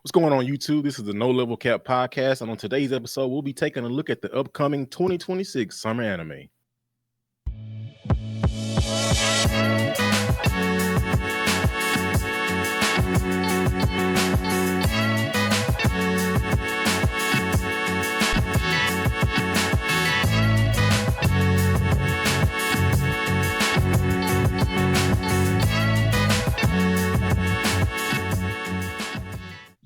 What's going on, YouTube? This is the No Level Cap podcast, and on today's episode, we'll be taking a look at the upcoming 2026 summer anime.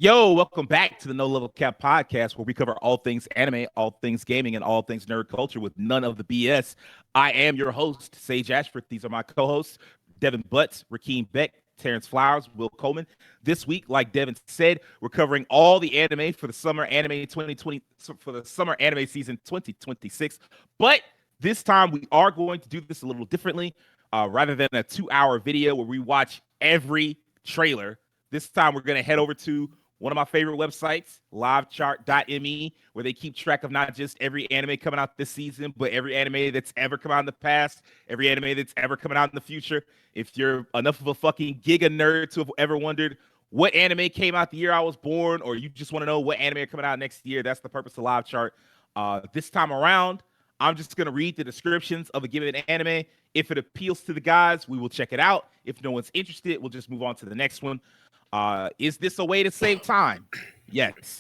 Yo, welcome back to the No Level Cap podcast, where we cover all things anime, all things gaming, and all things nerd culture with none of the BS. I am your host, Sage Ashford. These are my co-hosts, Devin Butts, Rakeem Beck, Terrence Flowers, Will Coleman. This week, like Devin said, we're covering all the anime for the summer anime 2020, for the summer anime season 2026. But this time, we are going to do this a little differently. Rather than a 2-hour video where we watch every trailer, this time we're going to head over to one of my favorite websites, livechart.me, where they keep track of not just every anime coming out this season, but every anime that's ever come out in the past, every anime that's ever coming out in the future. If you're enough of a fucking giga nerd to have ever wondered what anime came out the year I was born, or you just want to know what anime are coming out next year, that's the purpose of LiveChart. This time around, I'm just going to read the descriptions of a given anime. If it appeals to the guys, we will check it out. If no one's interested, we'll just move on to the next one. Is this a way to save time? Yes.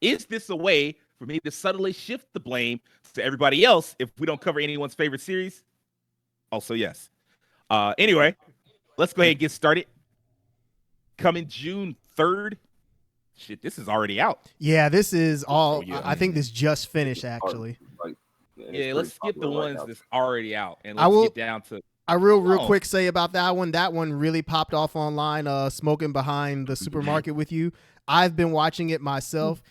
Is this a way for me to subtly shift the blame to everybody else if we don't cover anyone's favorite series? Also, yes. Anyway, let's go ahead and get started. Coming June 3rd. Shit, this is already out. Yeah, this is all. I think this just finished, actually. Yeah, let's skip the ones that's already out, and let's get down to. I real quick say about that one. That one really popped off online. Smoking behind the supermarket with you. I've been watching it myself.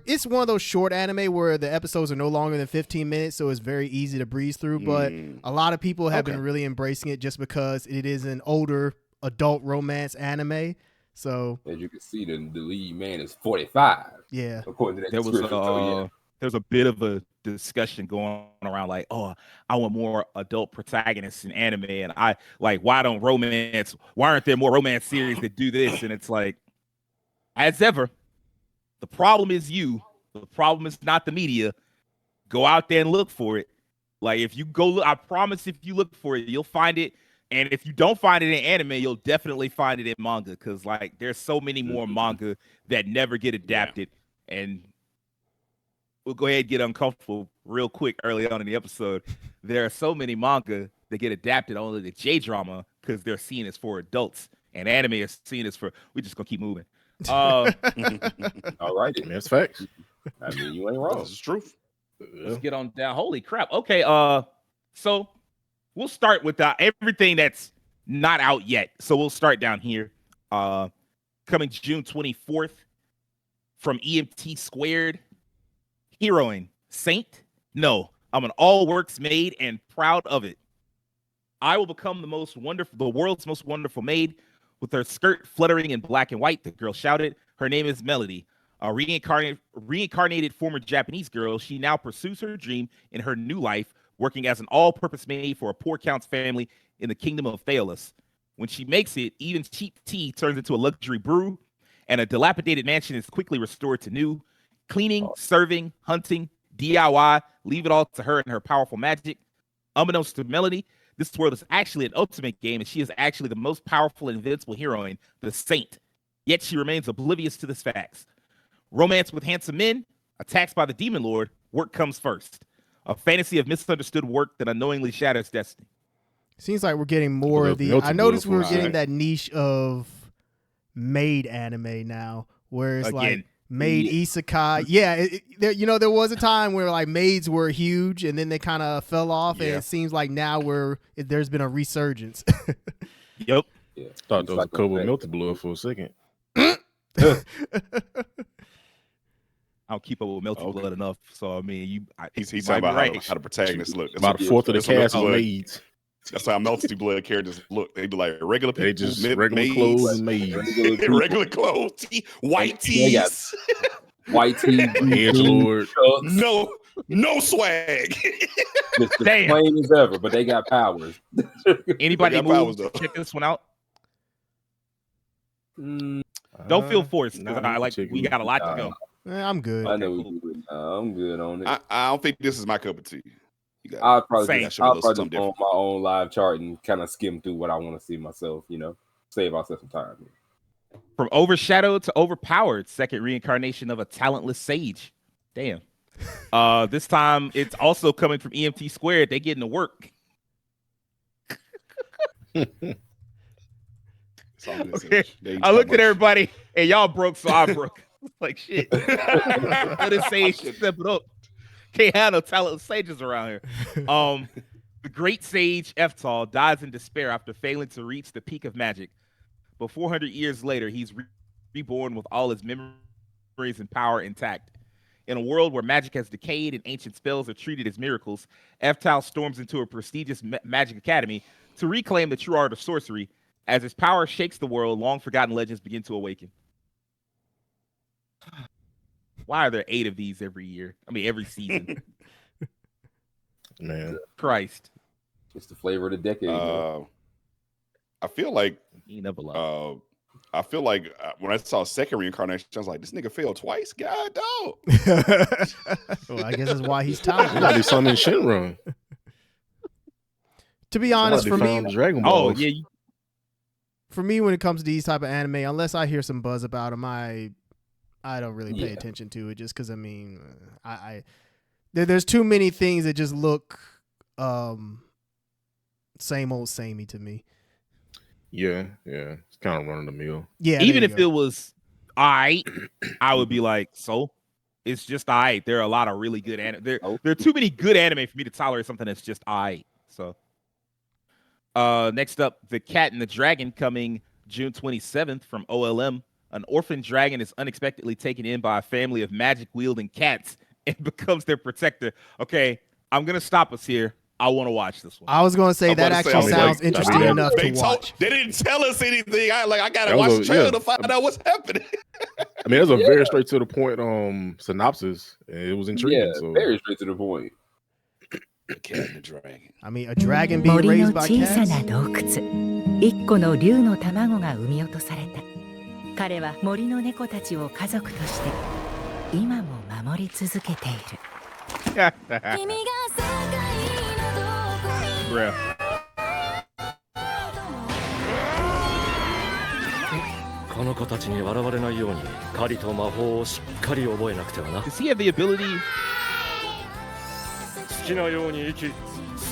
It's one of those short anime where the episodes are no longer than 15 minutes, so it's very easy to breeze through. But a lot of people have been really embracing it just because it is an older adult romance anime. So as you can see, the lead man is 45. Yeah, according to that description. There's a bit of a discussion going around like, oh, I want more adult protagonists in anime, and why aren't there more romance series that do this? And it's like, as ever, the problem is you. The problem is not the media. Go out there and look for it. Like, if you go look, I promise if you look for it, you'll find it. And if you don't find it in anime, you'll definitely find it in manga, because like there's so many more manga that never get adapted. And we'll go ahead and get uncomfortable real quick early on in the episode. There are so many manga that get adapted only to J-drama because they're seen as for adults, and anime is seen as for, we're just going to keep moving. All right. That's facts. I mean, you ain't wrong. This is truth. Let's get on down. Holy crap. Okay, so we'll start with everything that's not out yet. So we'll start down here. Coming June 24th from EMT Squared. Heroine, Saint? No, I'm an all works maid and proud of it. I will become the world's most wonderful maid. With her skirt fluttering in black and white, the girl shouted. Her name is Melody. A reincarnated former Japanese girl, she now pursues her dream in her new life, working as an all-purpose maid for a poor count's family in the kingdom of Theolis. When she makes it, even cheap tea turns into a luxury brew, and a dilapidated mansion is quickly restored to new. Cleaning, serving, hunting, DIY, leave it all to her and her powerful magic. Unbeknownst to Melody, this world is actually an ultimate game, and she is actually the most powerful and invincible heroine, the Saint. Yet she remains oblivious to this fact. Romance with handsome men, attacks by the Demon Lord, work comes first. A fantasy of misunderstood work that unknowingly shatters destiny. Seems like we're getting more of the. I noticed we were getting that niche of maid anime now, where it's like maid isekai. Yeah, there was a time where like maids were huge, and then they kind of fell off, and it seems like now there's been a resurgence. Yep. Yeah. Thought there was a Kobo melted blood for a second. I don't keep up with melted blood enough, so I mean, he's talking about how the protagonists look. About a fourth of the cast are maids. That's how melty blood characters look. They be like regular people. They just regular clothes and maids. Regular clothes, white tees, white tees, edgelord. No swag. Just plain as ever, but they got powers. Anybody check this one out? Don't feel forced because nah, we got a lot to go. I'm good. I know cool. I'm good on it. I don't think this is my cup of tea. I'll probably show me a little just something go on different. my own live chart and kind of skim through what I want to see myself. Save ourselves some time. From overshadowed to overpowered, second reincarnation of a talentless sage. Damn. This time it's also coming from EMT Squared. They getting to work. Okay. I looked at everybody and y'all broke, so I broke. Like shit. Let it sage step it up. Can't have no talentless sages around here. The great sage Eftal dies in despair after failing to reach the peak of magic. But 400 years later, he's reborn with all his memories and power intact. In a world where magic has decayed and ancient spells are treated as miracles, Eftal storms into a prestigious magic academy to reclaim the true art of sorcery. As his power shakes the world, long-forgotten legends begin to awaken. Why are there 8 of these every season? Man. Christ. It's the flavor of the decade. I feel like when I saw second reincarnation, I was like, this nigga failed twice. God, dog. Well, I guess that's why he's There talented. might be something in Shenron. To be honest, for me, Dragon Balls. for me, when it comes to these type of anime, unless I hear some buzz about them, I don't really pay attention to it. Just because there's too many things that just look same old samey to me. Yeah, it's kind of running the mill. Yeah, even if it was I would be like, so it's just I. There are a lot of really good anime. There are too many good anime for me to tolerate something that's just I. So next up, The Cat and the Dragon, coming June 27th from OLM. An orphan dragon is unexpectedly taken in by a family of magic-wielding cats and becomes their protector. Okay, I'm going to stop us here. I want to watch this one. I was going to say that actually sounds interesting enough to watch. They didn't tell us anything. I got to watch the trailer to find out what's happening. I mean, it was a very straight to the point synopsis. It was intriguing. Yeah, so. very straight to the point. The Cat and the Dragon. I mean, a dragon being raised by cats. 1個の竜の卵が産み落とされた。彼は森の猫たちを家族として今も守り続けている。Bruh. この子たちに笑われないように狩りと魔法をしっかり覚えなくてはな。 Does he have the ability? 好きなように生き、好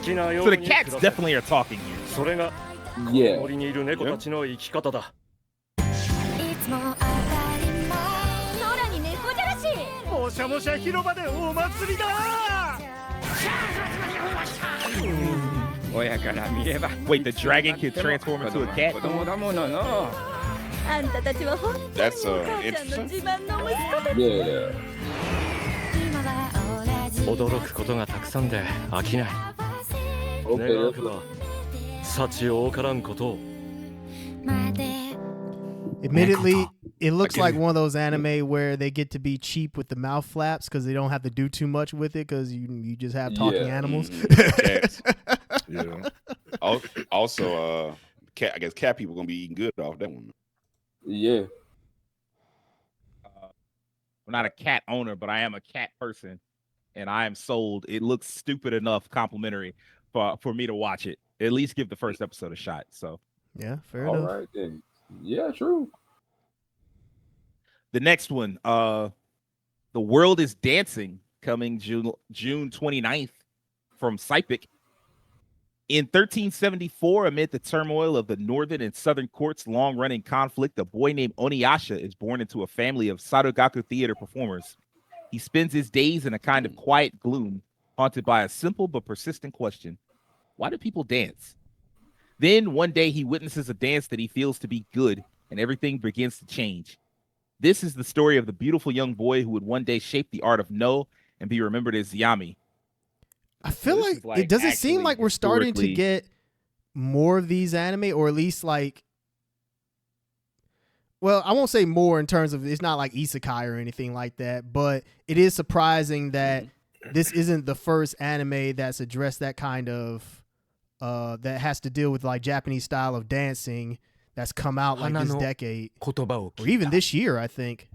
きなよ So う the に cats definitely are talking here. それがこの森にいる猫たちの生き方だ。空に猫じゃらし。もしゃもしゃ広場でお祭りだ。親から見れば Wait, the dragon can transform into a cat? 子供だものの。あんたたちは本当にお母ちゃんの自慢の息子たち。驚くことがたくさんで飽きない。願わくば幸多からんことを。 Admittedly, it looks like one of those anime where they get to be cheap with the mouth flaps because they don't have to do too much with it because you just have talking animals. Cats. Yeah. Also, cat. I guess cat people gonna be eating good off that one. Yeah. I'm not a cat owner, but I am a cat person, and I am sold. It looks stupid enough, complimentary for me to watch it. At least give the first episode a shot. So yeah, fair enough. All right then. Yeah, true. The next one, The World is Dancing, coming June 29th from Sypic. In 1374, amid the turmoil of the northern and southern courts' long-running conflict, a boy named Oniyasha is born into a family of Sarugaku theater performers. He spends his days in a kind of quiet gloom, haunted by a simple but persistent question. Why do people dance? Then one day he witnesses a dance that he feels to be good, and everything begins to change. This is the story of the beautiful young boy who would one day shape the art of No and be remembered as Yami. I feel like it doesn't seem like we're starting to get more of these anime, or at least like, well, I won't say more in terms of it's not like isekai or anything like that, but it is surprising that this isn't the first anime that's addressed that kind of that has to deal with like Japanese style of dancing that's come out like this decade or even this year, I think.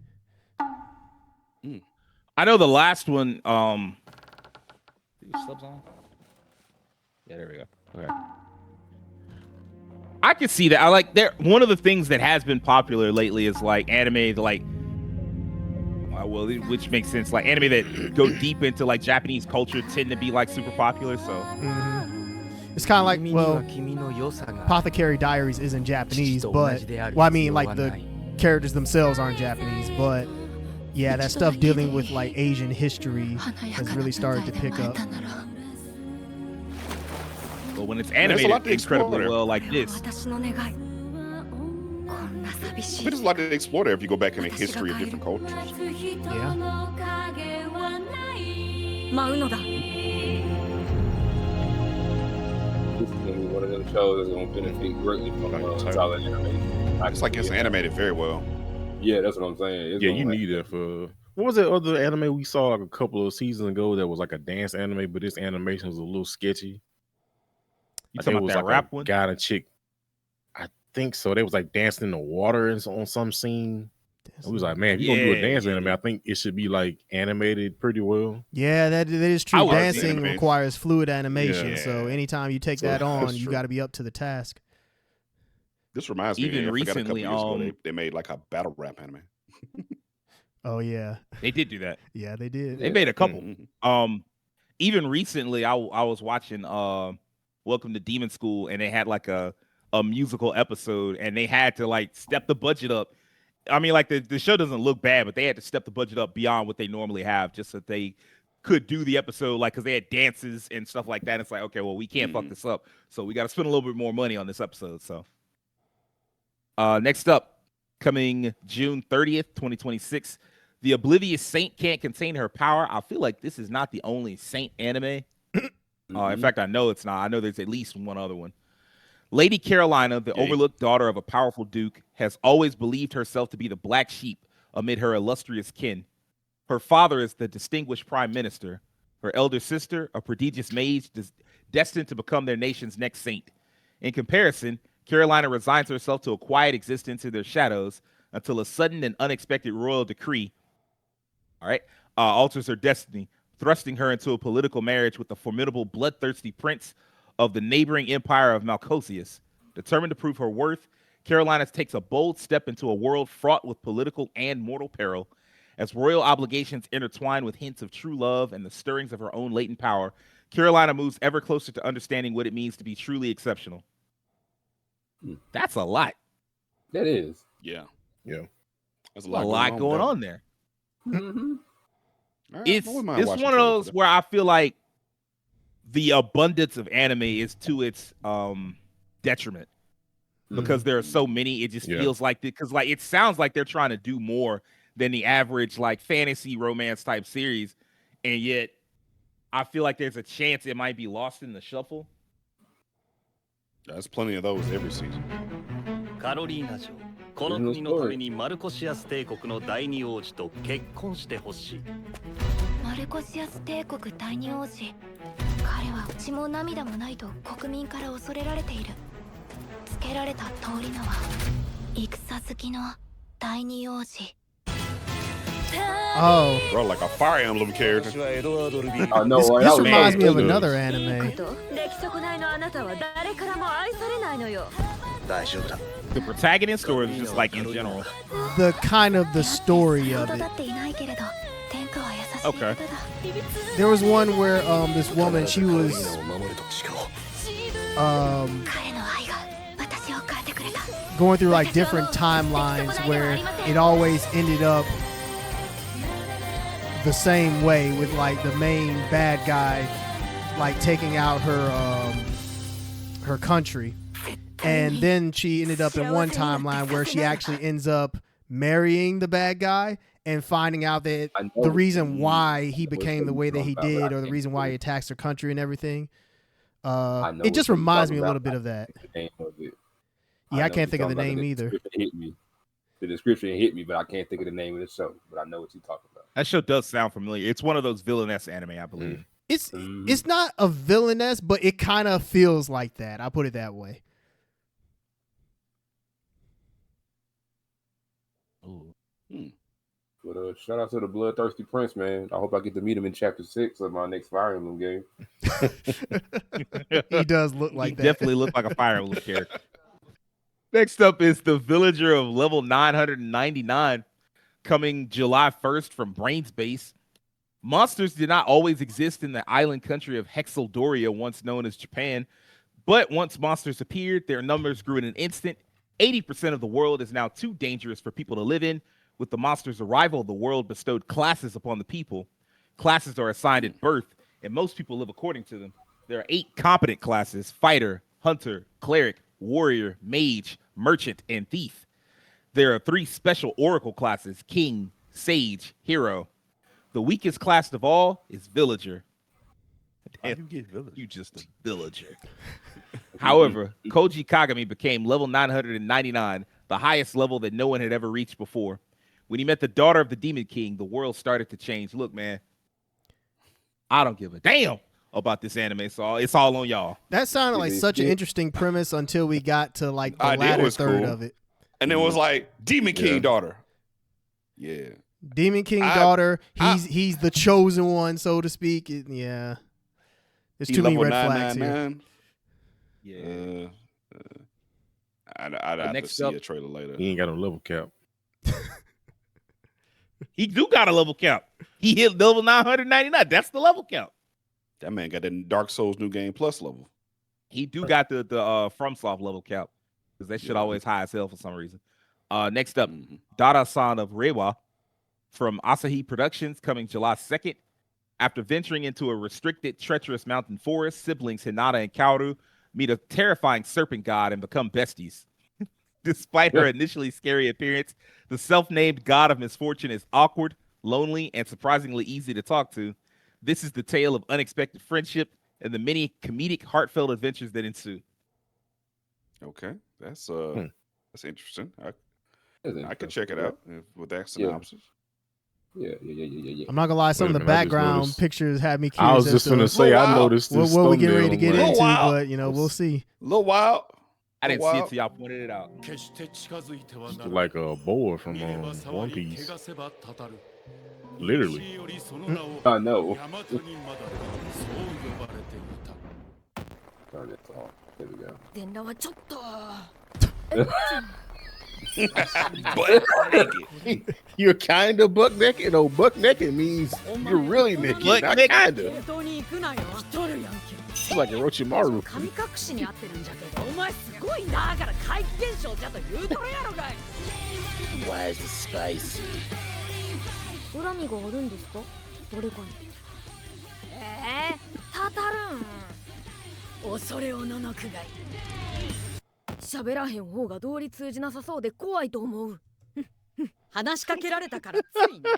I know the last one. Subs on? Yeah, there we go. Okay. I can see that. I like there. One of the things that has been popular lately is like anime, which makes sense. Like anime that go deep into like Japanese culture tend to be like super popular. So it's kind of like, well, Apothecary Diaries isn't Japanese, but I mean, like the characters themselves aren't Japanese, but yeah, that stuff dealing with like Asian history has really started to pick up. But when it's animated incredibly well like this. But there's a lot to explore there if you go back in the history of different cultures. Yeah. This is gonna be one of them shows that's gonna benefit greatly from solid animation. It's like it's animated very well. Yeah, that's what I'm saying. Yeah, you need that for. What was that other anime we saw like a couple of seasons ago that was like a dance anime, but this animation was a little sketchy? You talking about that rap one? Guy and a chick. I think so. They was like dancing in the water and on some scene. It was like, man, if you're gonna do a dance anime, I think it should be like animated pretty well. Yeah, that is true. Dancing requires fluid animation, so anytime you take that on, you got to be up to the task. This reminds me, even recently, they made like a battle rap anime. Oh yeah, they did do that. Yeah, they did. They made a couple. Even recently, I was watching Welcome to Demon School, and they had like a musical episode, and they had to like step the budget up. I mean, like the show doesn't look bad, but they had to step the budget up beyond what they normally have just so that they could do the episode, like, because they had dances and stuff like that. It's like, okay, well, we can't fuck this up, so we got to spend a little bit more money on this episode. So next up, coming June 30th, 2026, the Oblivious Saint can't contain her power. I feel like this is not the only Saint anime. In fact, I know it's not. I know there's at least one other one. Lady Carolina, the overlooked daughter of a powerful duke, has always believed herself to be the black sheep amid her illustrious kin. Her father is the distinguished prime minister. Her elder sister, a prodigious mage, destined to become their nation's next saint. In comparison, Carolina resigns herself to a quiet existence in their shadows until a sudden and unexpected royal decree, alters her destiny, thrusting her into a political marriage with the formidable, bloodthirsty prince of the neighboring empire of Malcosius. Determined to prove her worth, Carolina takes a bold step into a world fraught with political and mortal peril. As royal obligations intertwine with hints of true love and the stirrings of her own latent power, Carolina moves ever closer to understanding what it means to be truly exceptional. That's a lot. That is. Yeah. There's a lot going on there. Mm-hmm. It's one of those where I feel like the abundance of anime is to its detriment because there are so many. It just feels like because like it sounds like they're trying to do more than the average like fantasy romance type series, and yet I feel like there's a chance it might be lost in the shuffle. There's plenty of those every season. カロリーナ城、この国のためにマルコシアス帝国の第二王子と結婚してほしい。マルコシアス帝国第二王子。彼は血も涙もないと国民から恐れられている。つけられた通り名は戦好きの第二王子。Oh, bro, like a Fire Emblem character. I know. This reminds me of another anime. The protagonist, or just like in general? The kind of the story of it. Okay. There was one where this woman, she was going through like different timelines where it always ended up the same way with like the main bad guy like taking out her country, and then she ended up in one timeline where she actually ends up marrying the bad guy and finding out that the reason why he became the way that he did, or the reason why he attacks her country and everything. It just reminds me a little bit of that. Yeah, I can't think of the name either. The description hit me, but I can't think of the name of the show. But I know what you're talking about. That show does sound familiar. It's one of those villainess anime, I believe. It's not a villainess, but it kind of feels like that. I'll put it that way. But shout out to the Bloodthirsty Prince, man. I hope I get to meet him in Chapter 6 of my next Fire Emblem game. He does look like that. Definitely look like a Fire Emblem character. Next up is the Villager of level 999, coming July 1st from Brain's Base. Monsters did not always exist in the island country of Hexeldoria, once known as Japan, but once monsters appeared, their numbers grew in an instant. 80% of the world is now too dangerous for people to live in. With the monsters' arrival, the world bestowed classes upon the people. Classes are assigned at birth, and most people live according to them. There are 8 competent classes: fighter, hunter, cleric, warrior, mage, merchant, and thief. There are 3 special oracle classes: king, sage, hero. The weakest class of all is villager. Damn, you just a villager. However, Koji Kagami became level 999, the highest level that no one had ever reached before. When he met the daughter of the Demon King, the world started to change. Look, man, I don't give a damn about this anime, so it's all on y'all. That sounded like such an interesting premise until we got to like the latter third of it. And it was like Demon King daughter. Yeah. Demon King daughter. He's the chosen one, so to speak. Yeah. There's too many red flags here. Yeah. I'd have to see a trailer later. He ain't got a level cap. He do got a level cap. He hit level 999. That's the level cap. That man got that Dark Souls New Game Plus level. He do got the FromSoft level cap, because that shit always high as hell for some reason. Next up, Dara-san of Reiwa from Asahi Productions, coming July 2nd. After venturing into a restricted, treacherous mountain forest, siblings Hinata and Kaoru meet a terrifying serpent god and become besties. Despite her initially scary appearance, the self-named god of misfortune is awkward, lonely, and surprisingly easy to talk to. This is the tale of unexpected friendship and the many comedic, heartfelt adventures that ensue. Okay, that's interesting. I could check it out with that synopsis. Yeah. I'm not gonna lie, some of the background pictures had me curious. I was just gonna say, I noticed this. What we getting ready to get into, but we'll see. A little wild. I didn't see it till y'all pointed it out. Like a boa from One Piece. Literally. I know. Turn it off. There we go. You're kind of buck naked. No, buck naked means you're really naked. Not kind of. It's like a Orochimaru. Why is it spicy? 恨みがあるんですか？誰かに。たたるん。恐れおののくがい。喋らへん方が道理通じなさそうで怖いと思う。話しかけられたからついね。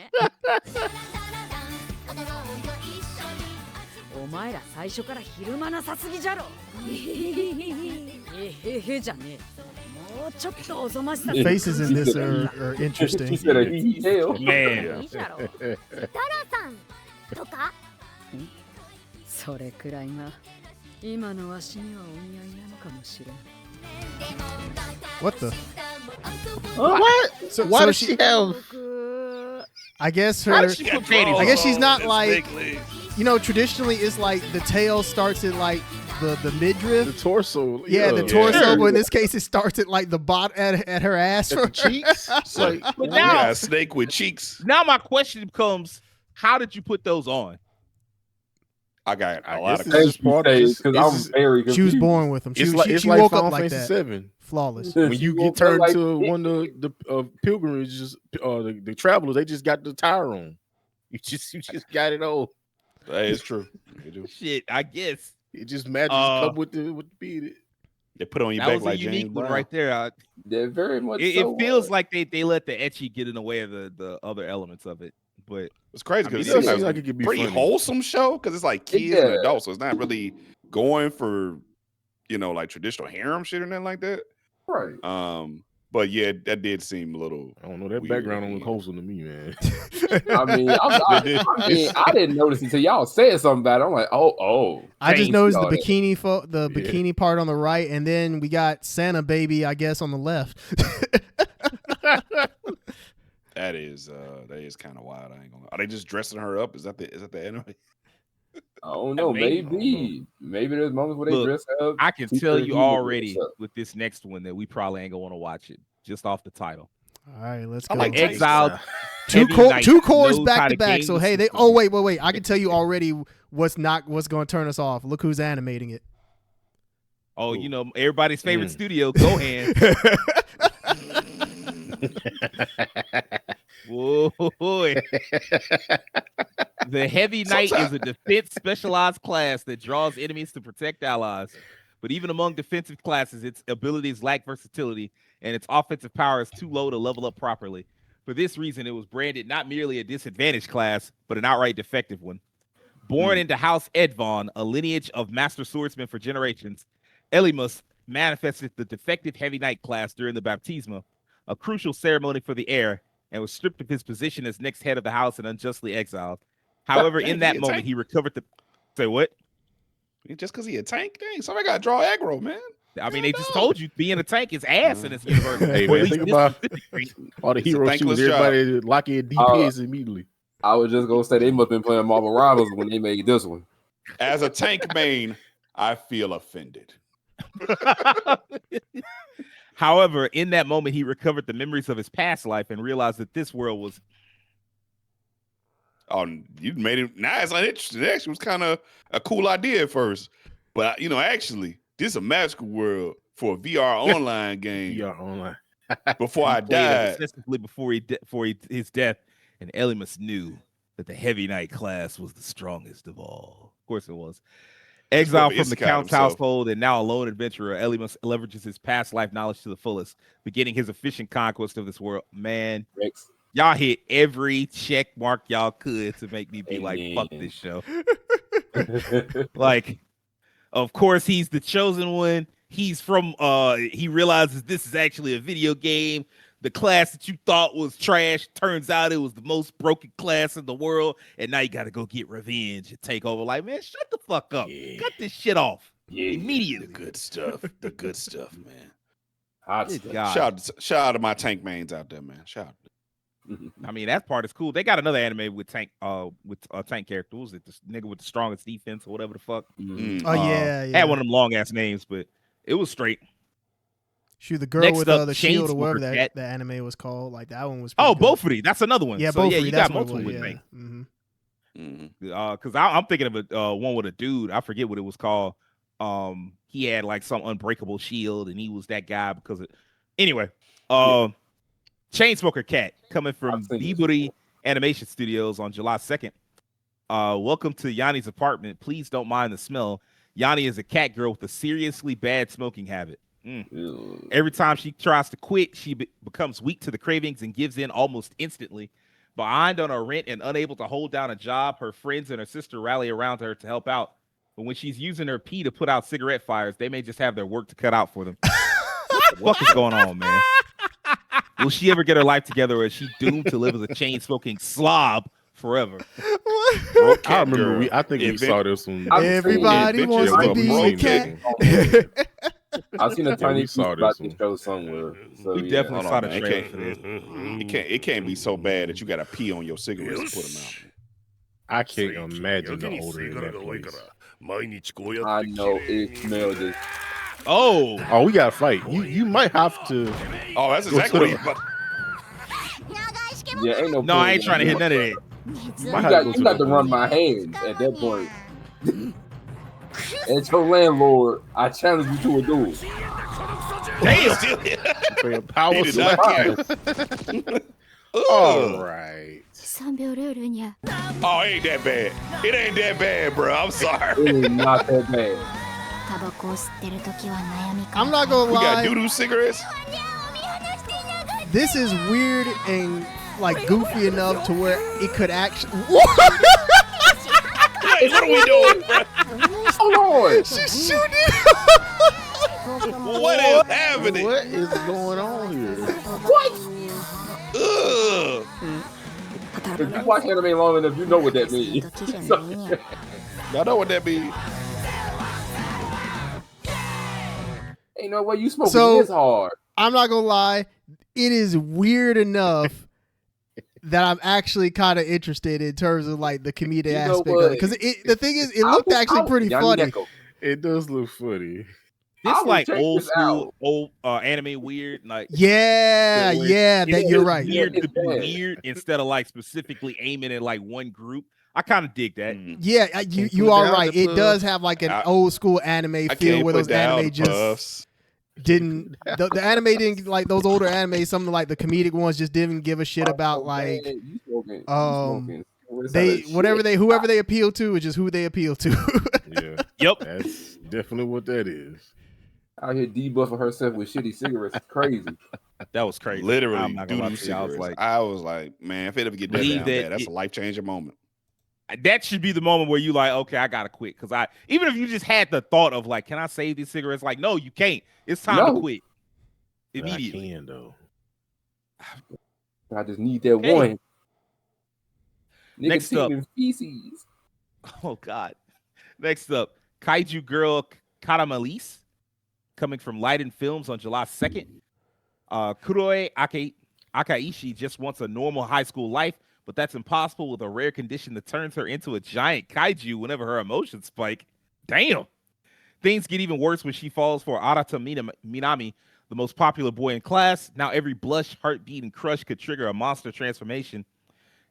お前ら最初から昼間なさすぎじゃろ。へじゃねえ。もうちょっとおぞましさ。The faces in this are interesting. Man. ダラさんとか。それくらいが今のわしにはお似合いなのかもしれん。What the? What? So why does she have? I guess she's not like, traditionally it's like the tail starts at like the midriff, the torso. Yeah, the torso. But in this case, it starts at like the bottom at her ass, at the cheeks. It's like, but now a snake with cheeks. Now my question becomes, how did you put those on? I got a lot of questions because I'm very confused. She was born with them. She like woke Final up like Fantasy that. 7. Flawless. When you get turned to one of the pilgrimages, the travelers, they just got the tire on. You just got it on. That is true. Shit, I guess it just matches up with the beat. They put it on your back like James Brown right there. They're very much. It feels like they let the ecchi get in the way of the other elements of it. But it's crazy because it seems like it could be pretty wholesome show because it's like kids and adults, so it's not really going for like traditional harem shit or nothing like that. Right. But yeah, that did seem a little. I don't know. That background don't look wholesome to me, man. I didn't notice until y'all said something about it. I'm like, oh. I just noticed the bikini, bikini part on the right, and then we got Santa baby, I guess, on the left. That is kind of wild. I ain't gonna. Are they just dressing her up? Is that the anime? I don't know. Maybe there's moments where they dress up. I can tell you already with this next one that we probably ain't gonna want to watch it just off the title. All right, let's go. Like Exiled. Two cores back to back. So hey, wait. I can tell you already what's going to turn us off. Look who's animating it. Oh, you know everybody's favorite studio, Go Hand. Whoa, boy. The Heavy Knight is a defense specialized class that draws enemies to protect allies. But even among defensive classes, its abilities lack versatility, and its offensive power is too low to level up properly. For this reason, it was branded not merely a disadvantaged class, but an outright defective one. Born into House Edvon, a lineage of master swordsmen for generations, Elimus manifested the defective Heavy Knight class during the Baptisma, a crucial ceremony for the heir, and was stripped of his position as next head of the house and unjustly exiled. However, in that moment, he recovered the... Say what? Just because he a tank? Dang, somebody got to draw aggro, man. I mean, they just told you being a tank is ass in this universe. Hey, man, think about all the heroes shooters. Everybody lock in DPS immediately. I was just going to say they must have been playing Marvel Rivals when they made this one. As a tank main, I feel offended. However, in that moment, he recovered the memories of his past life and realized that this world was... Oh, you made it. Now it's uninteresting. It actually was kind of a cool idea at first. But, actually, this is a magical world for a VR online game. VR online. Before I died. Before his death, and Elimus knew that the Heavy Knight class was the strongest of all. Of course it was. Exiled from the Count's household and now a lone adventurer, Elimus leverages his past life knowledge to the fullest, beginning his efficient conquest of this world. Man, y'all hit every check mark y'all could to make me be like, fuck this show. Like, of course, he's the chosen one. He's from, he realizes this is actually a video game. The class that you thought was trash turns out it was the most broken class in the world. And now you got to go get revenge and take over. Like, man, shut the fuck up. Yeah. Cut this shit off. Yeah, immediately. The good stuff. The good stuff, man. Shout out to my tank mains out there, man. Shout out. I mean, that part is cool. They got another anime with tank character. Was it the nigga with the strongest defense or whatever the fuck? Oh, yeah. Had one of them long ass names, but it was straight. Shoot, the girl with the shield or whatever that anime was called. Like, that one was good. Bofuri. That's another one. Yeah, so, Bofuri. You got multiple with me. Because I'm thinking of a one with a dude. I forget what it was called. He had like some unbreakable shield, and he was that guy because of... Anyway, Chainsmoker Cat coming from Biburi Animation Studios on July 2nd. Welcome to Yanni's apartment. Please don't mind the smell. Yanni is a cat girl with a seriously bad smoking habit. Every time she tries to quit, she becomes weak to the cravings and gives in almost instantly. Behind on her rent and unable to hold down a job, her friends and her sister rally around her to help out. But when she's using her pee to put out cigarette fires, they may just have their work to cut out for them. What the fuck is going on, man? Will she ever get her life together, or is she doomed to live as a chain-smoking slob forever? I remember. I think we saw this one. Everybody wants to be a cat. I've seen a tiny piece about this show somewhere. So, we definitely saw the trailer for this. It can't be so bad that you got to pee on your cigarettes to put them out. I can't imagine the odor in that place. I know it smells it. Oh, we gotta fight. You might have to. Oh, that's exactly what yeah, ain't no, I ain't trying to hit none of that. You got to run my hands at that point. It's your landlord. I challenge you to a duel. Damn! Power all right. Oh, it ain't that bad. It ain't that bad, bro. I'm sorry. It is not that bad. I'm not gonna lie. We got doo-doo cigarettes. This is weird and like goofy enough to where it could actually. Hey, what are we doing, bro? Hold on. She's shooting. What is happening? What is going on here? What? Ugh. If you watch anime long enough, you know what that means. I know what that means. Ain't no way you smoking this hard. I'm not gonna lie, it is weird enough that I'm actually kind of interested in terms of like the comedic aspect of it. Because the thing is, it looked actually pretty funny. It does look funny. This like old school, old anime weird, like yeah, that you're right. Weird to be weird instead of like specifically aiming at like one group. I kind of dig that. Yeah, you are right. It does have like an old school anime feel where those anime just didn't. The anime didn't like those older anime. Some of like the comedic ones just didn't give a shit about like whoever they appeal to is just who they appeal to. Yeah. Yep. That's definitely what that is. Out here debuffing herself with shitty cigarettes is crazy. That was crazy. Literally, I was like, man, if it ever get that bad, that's a life-changing moment. That should be the moment where you like, okay, I gotta quit. Because even if you just had the thought of like, can I save these cigarettes? Like, no, you can't. It's time to quit immediately. I can though. I just need that one. Next up, feces. Oh God. Next up, Kaiju girl Caramelise, coming from Leiden Films on July 2nd. Kuroi Akaishi just wants a normal high school life, but that's impossible with a rare condition that turns her into a giant kaiju whenever her emotions spike. Damn. Things get even worse when she falls for Arata Minami, the most popular boy in class. Now every blush, heartbeat, and crush could trigger a monster transformation.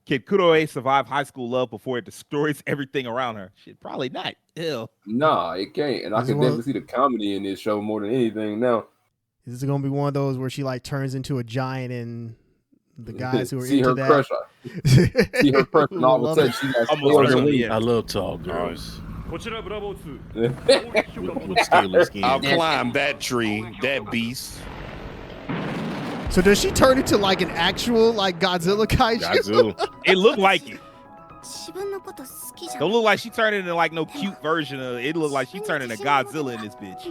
Can Kuroi survive high school love before it destroys everything around her? Shit, probably not. Ew. Nah, it can't. And I can definitely see the comedy in this show more than anything now. Is this going to be one of those where she like turns into a giant and the guys who are see into her that? Crush her. See her crush and all of a sudden she got I love tall girls. I'll climb that tree, that beast. So does she turn into like an actual like Godzilla kaiju? Godzilla. It looked like it. Don't look like she turned into like no cute version of it. It looked like she turned into Godzilla in this bitch. She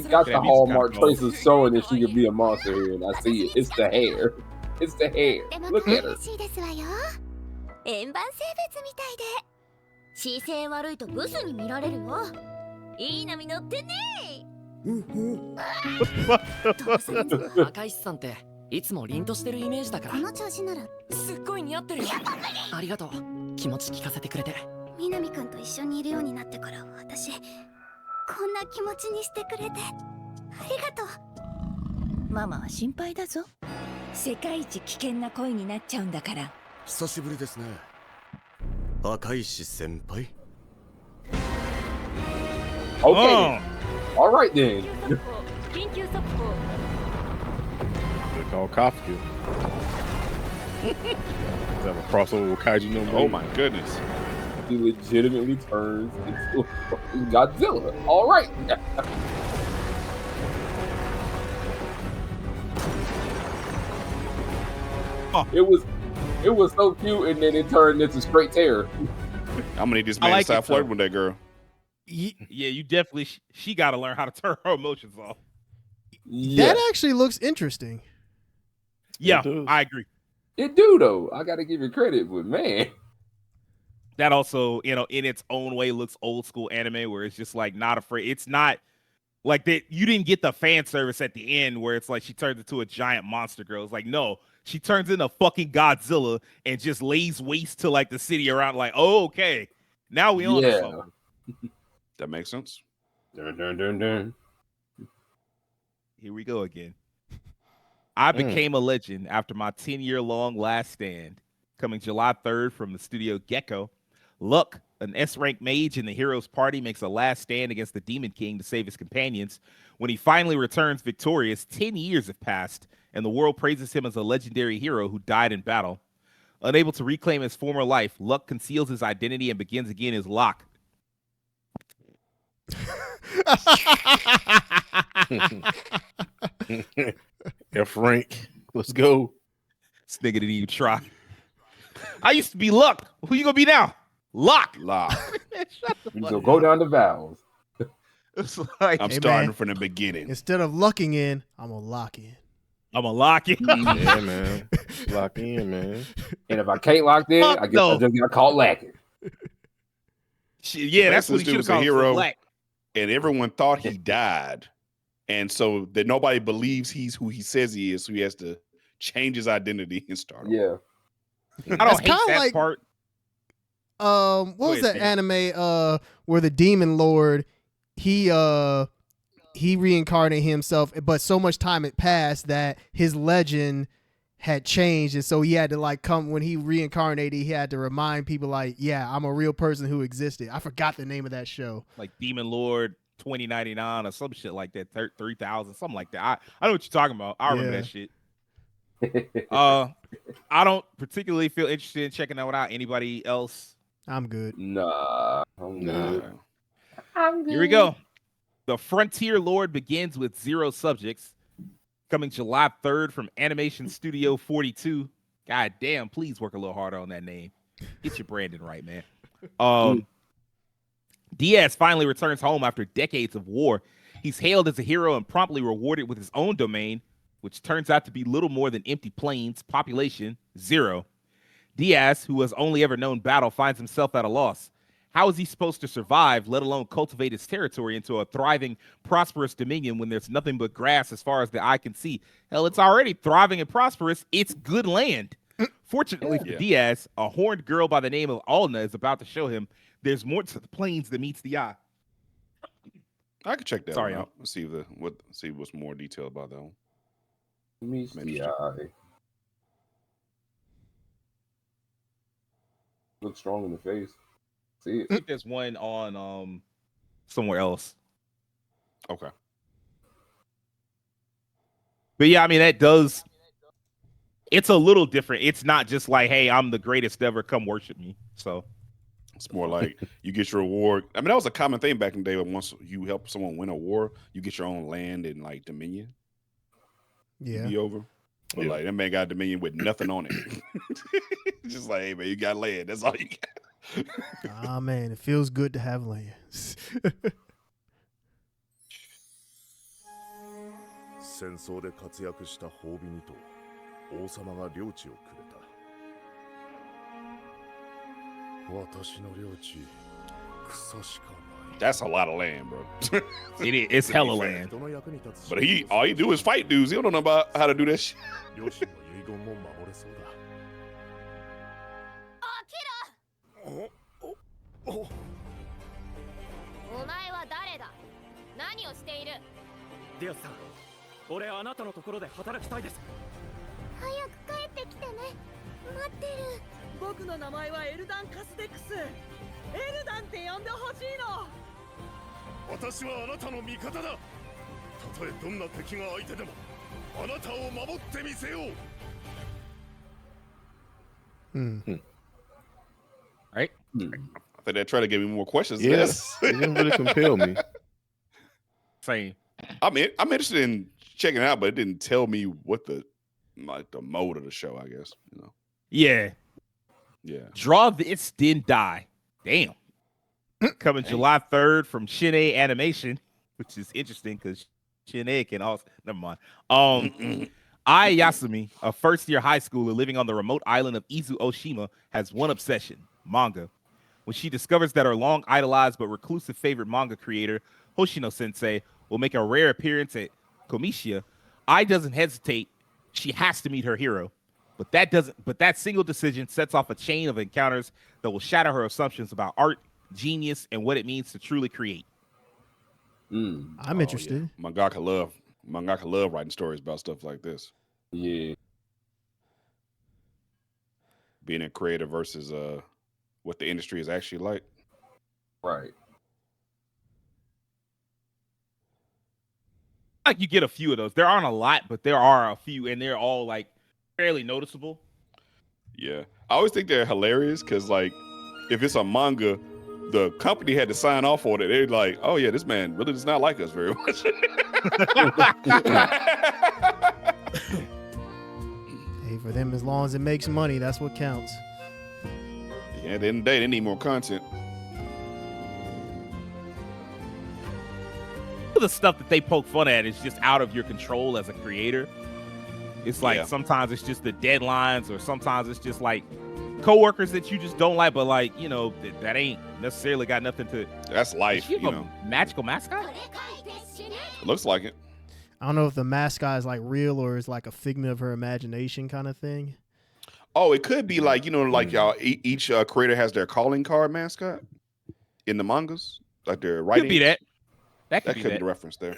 got the hallmark traces showing that she could be a monster here, and I see it. It's the hair. It's the hair. Look at her. 円盤生物みたいで姿勢悪いとブスに見られるよいい波乗ってね赤石さんっていつも凛としてるイメージだからこの調子ならすっごい似合ってるよありがとう気持ち聞かせてくれて南くんと一緒にいるようになってから私こんな気持ちにしてくれてありがとうママは心配だぞ世界一危険な恋になっちゃうんだから久しぶりですね赤石先輩 Okay. All right then. 緊急速報 They call Kafka. Is that a crossover with Kaiju no more? Oh my goodness. He legitimately turns into Godzilla. All right. It was so cute, and then it turned into straight terror. I'm gonna need this man to stop flirting with that girl. Yeah, you definitely. She got to learn how to turn her emotions off. Yeah. That actually looks interesting. Yeah, I agree. It do though. I got to give it credit, but man, that also, in its own way, looks old school anime where it's just like not afraid. It's not like that. You didn't get the fan service at the end where it's like she turns into a giant monster girl. It's like no, she turns into fucking Godzilla and just lays waste to like the city around. Like, oh, okay, now we on to something. That makes sense. Dun, dun, dun, dun. Here we go again. I became a legend after my 10-year-long last stand. Coming July 3rd from the studio Gecko. Luck, an S-rank mage in the hero's party, makes a last stand against the Demon King to save his companions. When he finally returns victorious, 10 years have passed, and the world praises him as a legendary hero who died in battle. Unable to reclaim his former life, Luck conceals his identity and begins again as Locke. F rank, let's go. This nigga didn't even try. I used to be Luck. Who you gonna be now? Locke. So go down the vowels. It's like, I'm starting from the beginning. Instead of lucking in, I'm gonna lock in. I'm gonna lock in. Yeah, man. Lock in, man. And if I can't lock in, I guess I just got caught lacking. Yeah, that's what he should have called a hero. And everyone thought he died. and so that nobody believes he's who he says he is, so he has to change his identity and start. Yeah, I don't hate that part. What was that anime where the demon lord he reincarnated himself, but so much time had passed that his legend had changed, and so he had to like come when he reincarnated, he had to remind people like, yeah, I'm a real person who existed. I forgot the name of that show. Like Demon Lord 2099 or some shit like that, 3000, something like that. I know what you're talking about. I remember that shit. I don't particularly feel interested in checking that one out. Anybody else? I'm good. Nah, I'm good. Here we go. The Frontier Lord begins with 0 subjects. Coming July 3rd from Animation Studio 42. God damn, please work a little harder on that name. Get your branding right, man. Diaz finally returns home after decades of war. He's hailed as a hero and promptly rewarded with his own domain, which turns out to be little more than empty plains, population 0. Diaz, who has only ever known battle, finds himself at a loss. How is he supposed to survive, let alone cultivate his territory into a thriving, prosperous dominion when there's nothing but grass as far as the eye can see? Hell, it's already thriving and prosperous. It's good land. Fortunately for Diaz, a horned girl by the name of Alna is about to show him there's more to the plains than meets the eye. I could check that one out. Let's see what's more detail about that one. Meets the eye. Looks strong in the face. See it. I think there's one on somewhere else. Okay. But yeah, I mean it's a little different. It's not just like, hey, I'm the greatest ever, come worship me. So it's more like you get your reward. I mean, that was a common thing back in the day. When once you help someone win a war, you get your own land and like dominion. Yeah. Be over. But like that man got dominion with nothing on it. Just like, hey man, you got land. That's all you got. Ah man, it feels good to have land. 戦争で活躍した褒美にと王様が領地をくれた。私の領地、草しかない。 That's a lot of land, bro. It is. It's hella land. But all he do is fight dudes. He don't know about how to do that shit. 両親の遺言も守れそうだ。お前は誰だ？何をしている？ディアスさん、俺あなたのところで働きたいです。早く帰ってきてね。待ってる。僕の名前はエルダン・カスデックス。エルダンって呼んでほしいの。私はあなたの味方だ。たとえどんな敵が相手でもあなたを守ってみせよう。Right? I think they try to give me more questions. Yes, it didn't really compel me. Same. I'm interested in checking it out, but it didn't tell me what the mode of the show. I guess Yeah. Draw this, then die. Damn. Coming July 3rd from Shin-A Animation, which is interesting because Shin-A can also. Never mind. Ai Yasumi, a first-year high schooler living on the remote island of Izu Oshima, has one obsession: manga. When she discovers that her long idolized but reclusive favorite manga creator, Hoshino Sensei, will make a rare appearance at Komishiya, Ai doesn't hesitate. She has to meet her hero. But that single decision sets off a chain of encounters that will shatter her assumptions about art, genius, and what it means to truly create. I'm interested. Yeah. Mangaka love writing stories about stuff like this. Yeah. Being a creator versus what the industry is actually like. Right. Like you get a few of those. There aren't a lot, but there are a few, and they're all like fairly noticeable. Yeah. I always think they're hilarious because like if it's a manga, the company had to sign off on it. They're like, oh yeah, this man really does not like us very much. Hey, for them, as long as it makes money, that's what counts. Yeah, at the end of the day, they need more content. The stuff that they poke fun at is just out of your control as a creator. It's like sometimes it's just the deadlines, or sometimes it's just like coworkers that you just don't like, but like, that ain't necessarily got nothing to. That's life, a magical mascot? It looks like it. I don't know if the mascot is like real or is like a figment of her imagination kind of thing. Oh, it could be like, like y'all each creator has their calling card mascot in the mangas, like their writing. Could be that. That could be the reference there.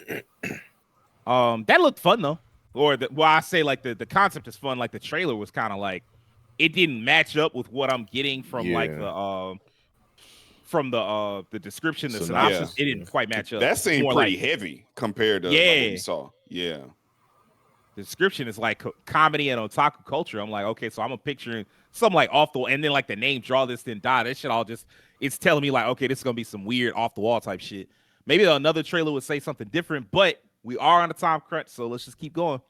That looked fun though. Or I say like the concept is fun. Like the trailer was kind of like it didn't match up with what I'm getting from like the description, the synopsis. It didn't quite match up. That seemed pretty heavy compared to what we saw. Yeah. The description is like comedy and otaku culture. I'm like, okay, so I'm picturing something like off the wall, and then like the name draw this, then die. That shit all just it's telling me like, okay, this is gonna be some weird off the wall type shit. Maybe another trailer would say something different, but we are on a time crunch, so let's just keep going.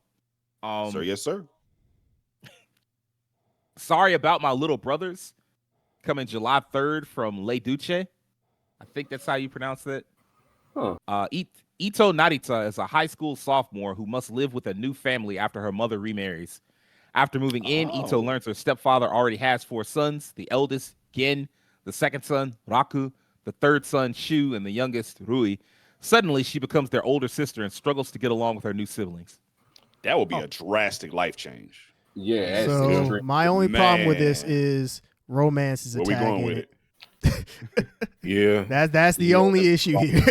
Sir, yes, sir. Sorry About My Little Brothers, coming July 3rd from Le Duce. I think that's how you pronounce it. Huh. Ito Narita is a high school sophomore who must live with a new family after her mother remarries. After moving in, Ito learns her stepfather already has 4 sons, the eldest, Gen, the second son, Raku, the third son, Shu, and the youngest, Rui. Suddenly, she becomes their older sister and struggles to get along with her new siblings. That would be a drastic life change. Yeah. So my only problem with this is romance is a tag going in with it. Yeah. That's the only issue here.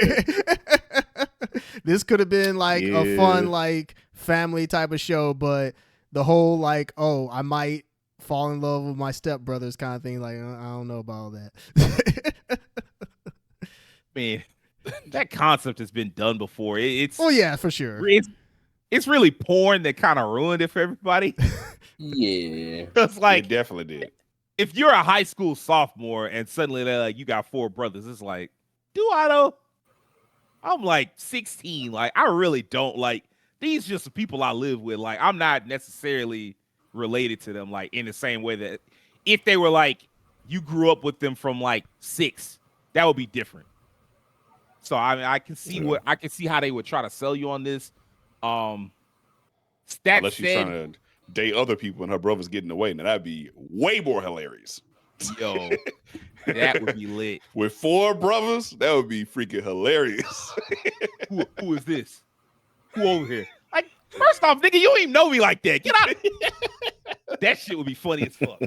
This could have been like a fun like family type of show, but the whole like, oh, I might fall in love with my stepbrothers kind of thing, like I don't know about all that. Man, that concept has been done before. It's yeah, for sure. It's really porn that kind of ruined it for everybody. Yeah. It's like it definitely did. If you're a high school sophomore and suddenly they're like, you got 4 brothers, it's like, do I though? I'm like 16. Like, I really don't like these just the people I live with. Like, I'm not necessarily related to them, like in the same way that if they were like you grew up with them from like 6, that would be different. So I mean, I can see how they would try to sell you on this. Unless she's trying to date other people and her brother's getting away, now that'd be way more hilarious. Yo, that would be lit. With 4 brothers, that would be freaking hilarious. Who is this? Who over here? Like, first off, nigga, you don't even know me like that. Get out. That shit would be funny as fuck.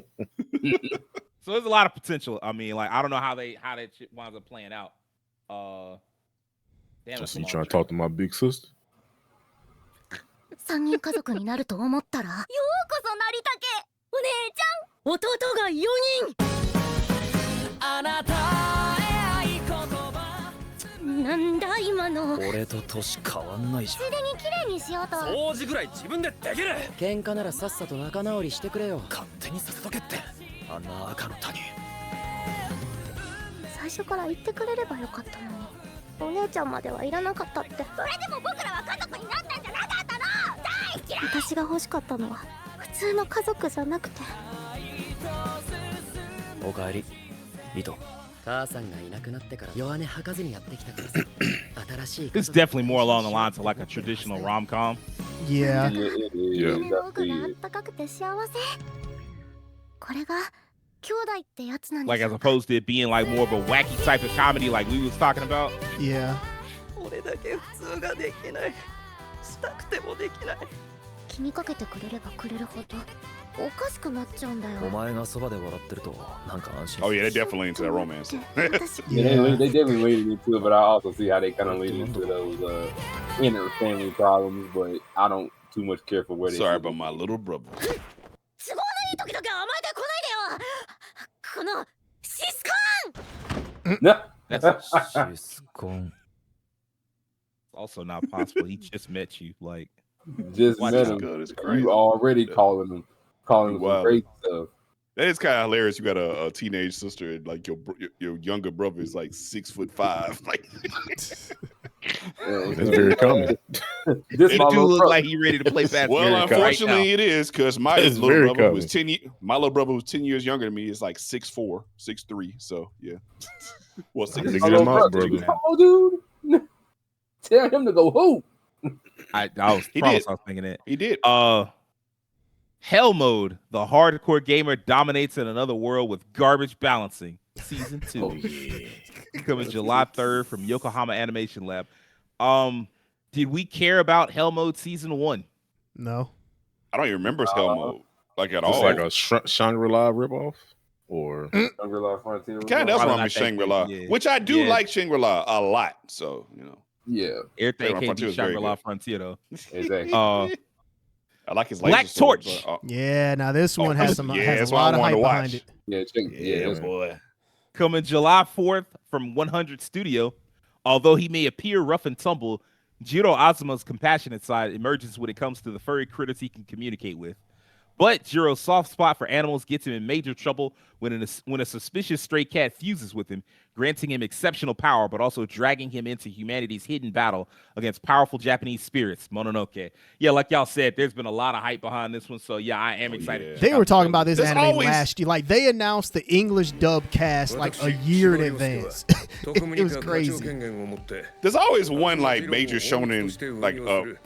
So there's a lot of potential. I mean, like, I don't know how that shit winds up playing out. Damn, you trying to talk to my big sister? 3人家族になると思ったらようこそ成田家お姉ちゃん弟が4人あなたへ合言葉なんだ今の俺と年変わんないじゃんついでに綺麗にしようと掃除ぐらい自分でできる喧嘩ならさっさと仲直りしてくれよ勝手にさせとけってあんな赤の他人最初から言ってくれればよかったのにお姉ちゃんまではいらなかったってそれでも僕らは家族になったんじゃなかったの大嫌い私が欲しかったのは普通の家族じゃなくておかえりリト母さんがいなくなってから弱音吐かずにやってきたからさ新しい It's definitely more along the lines of like a traditional rom-com. Yeah. 僕があったかくて幸せこれが兄弟ってやつなんです Like as opposed to it being like more of a wacky type of comedy like we was talking about. Yeah. 俺だけ普通ができないしたくてもできない気にかけてくれればくれるほどおかしくなっちゃうんだよお前がそばで笑ってるとなんか安心 Oh yeah, they definitely into that romance. Yeah, they definitely lead into it, but I also see how they kind of lead into those inner family problems, but I don't too much care for where they Sorry about my little brother. 都合のいい時々甘えてこないでよこのシスコン That's also not possible. He just met you, like just met him. You already calling him some great stuff. That is kind of hilarious. You got a teenage sister, and like your younger brother is like 6'5". Like that's very common. This dude look like he ready to play basketball. Well, unfortunately, right it is because my little brother was 10 years. My little brother was 10 years younger than me. It's like 6'4", 6'3". So yeah. Well, 6'3". Oh, dude. Tell him to go hoop. I was thinking it. He did. Hell Mode, the hardcore gamer dominates in another world with garbage balancing. Season 2. Coming July 3rd from Yokohama Animation Lab. Did we care about Hell Mode season 1? No. I don't even remember Hell Mode like at It's all. like a Shangri-La ripoff, or Shangri-La Frontier. Kind of that's why I'm in not that Shangri-La, good, yeah. which I do Yeah. like Shangri-La a lot. So Yeah. Everything Shangri-La can't Frontier be is very Shangri-La good. Frontier though. Exactly. I like his Black laser sword, Torch. but, Yeah, now this one has some yeah, has that's a why lot I of wanted hype to behind watch. it. Yeah, boy. Coming July 4th from 100 Studio. Although he may appear rough and tumble, Jiro Azuma's compassionate side emerges when it comes to the furry critters he can communicate with. But Jiro's soft spot for animals gets him in major trouble when a suspicious stray cat fuses with him, granting him exceptional power, but also dragging him into humanity's hidden battle against powerful Japanese spirits, Mononoke. Yeah, like y'all said, there's been a lot of hype behind this one, so yeah, I am excited. They were talking about this There's anime always- last year. Like, they announced the English dub cast like a year in advance. It was crazy. There's always one like major shonen like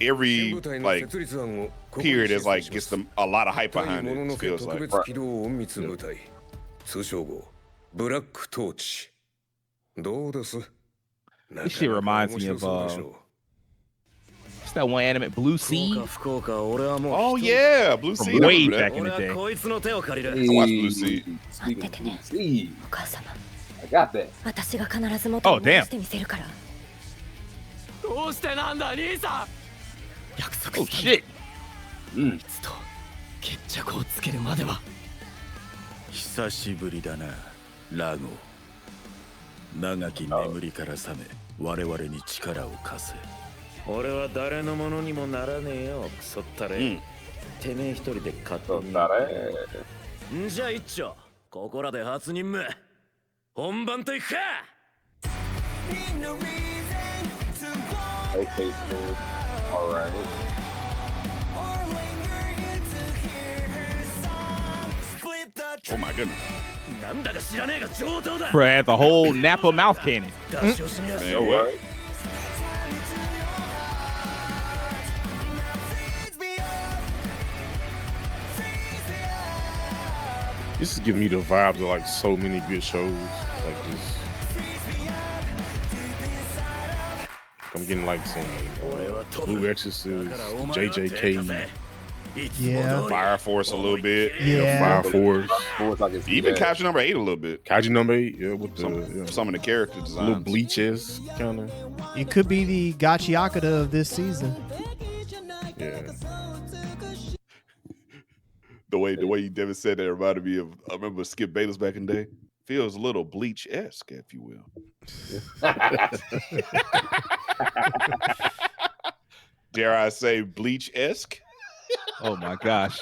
every like period is like gets them a lot of hype behind it. It feels like. This shit reminds me of what's that one anime, Blue Sea? Oh yeah, Blue Sea. From way back in the day. I watched Blue Sea. I got that. Oh damn. Oh shit. 決着をつけるまでは久しぶりだなラゴ長き眠りから覚め我々に力を貸せ俺は誰のものにもならねえよクソったれ、てめえ一人で勝手にんじゃ一丁ここらで初任務本番といくか Okay, all right. Oh my goodness. Bro had the whole Nappa mouth cannon. Man, what? this is giving me the vibes of like so many good shows. Like this, I'm getting like some Blue Exorcist, JJK. Yeah. Fire Force a little bit. Yeah. Fire Force. Even Kaiju number 8 a little bit. Kaiju number 8, yeah, with some of the character a designs. little Bleach-esque kind of. It could be the Gachiakata of this season. Yeah. The way you Devin said that reminded me of, I remember Skip Bayless back in the day. Feels a little Bleach-esque, if you will. Dare I say Bleach-esque? Oh my gosh.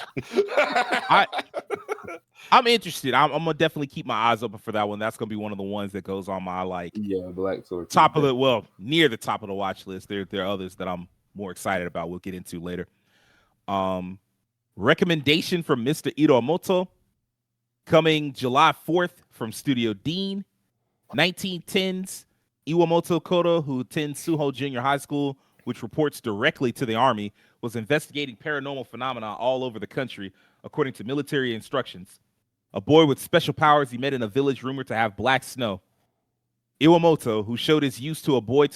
I'm interested. I'm gonna definitely keep my eyes open for that one. That's gonna be one of the ones that goes on my Black Sword top of the near the top of the watch list. There are others that I'm more excited about. We'll get into later. Recommendation from Mr. Iwamoto coming July 4th from Studio Dean. 1910s Iwamoto Kodo, who attends Suho Junior High School, which reports directly to the army, was investigating paranormal phenomena all over the country, according to military instructions. A boy with special powers he met in a village rumored to have black snow. Iwamoto, who showed his use to a boy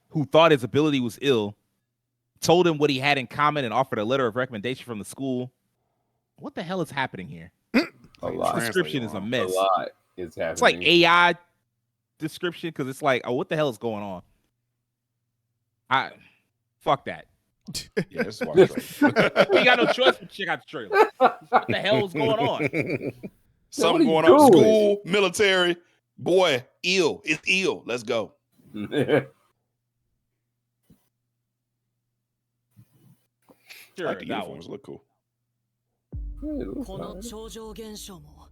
who thought his ability was ill, told him what he had in common and offered a letter of recommendation from the school. What the hell is happening here? A lot. The description is a mess. A lot is happening. It's like AI description because it's like, oh, what the hell is going on? Fuck that. Yeah, this is why we got no choice but check out the trailer. What the hell is going on? Something going on. School, military, boy, ill. It's ill. Let's go. Sure, I like the that uniforms. Look cool. この超常現象も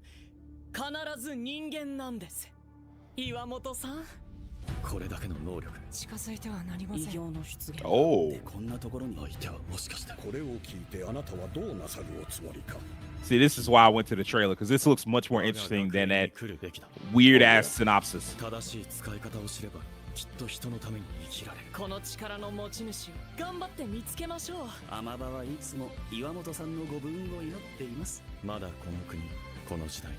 必ず人間なんです。岩本さん。これだけの能力近づいてはなりません。異形の出現。Oh. こんなところに相手はもしかしてこれを聞いてあなたはどうなさるおつもりか See, this is why I went to the trailer because this looks much more interesting than that weird ass synopsis. 正しい使い方を知ればきっと人のために生きられるこの力の持ち主を頑張って見つけましょう。天場はいつも岩本さんのご武運を祈っています。まだこの国この時代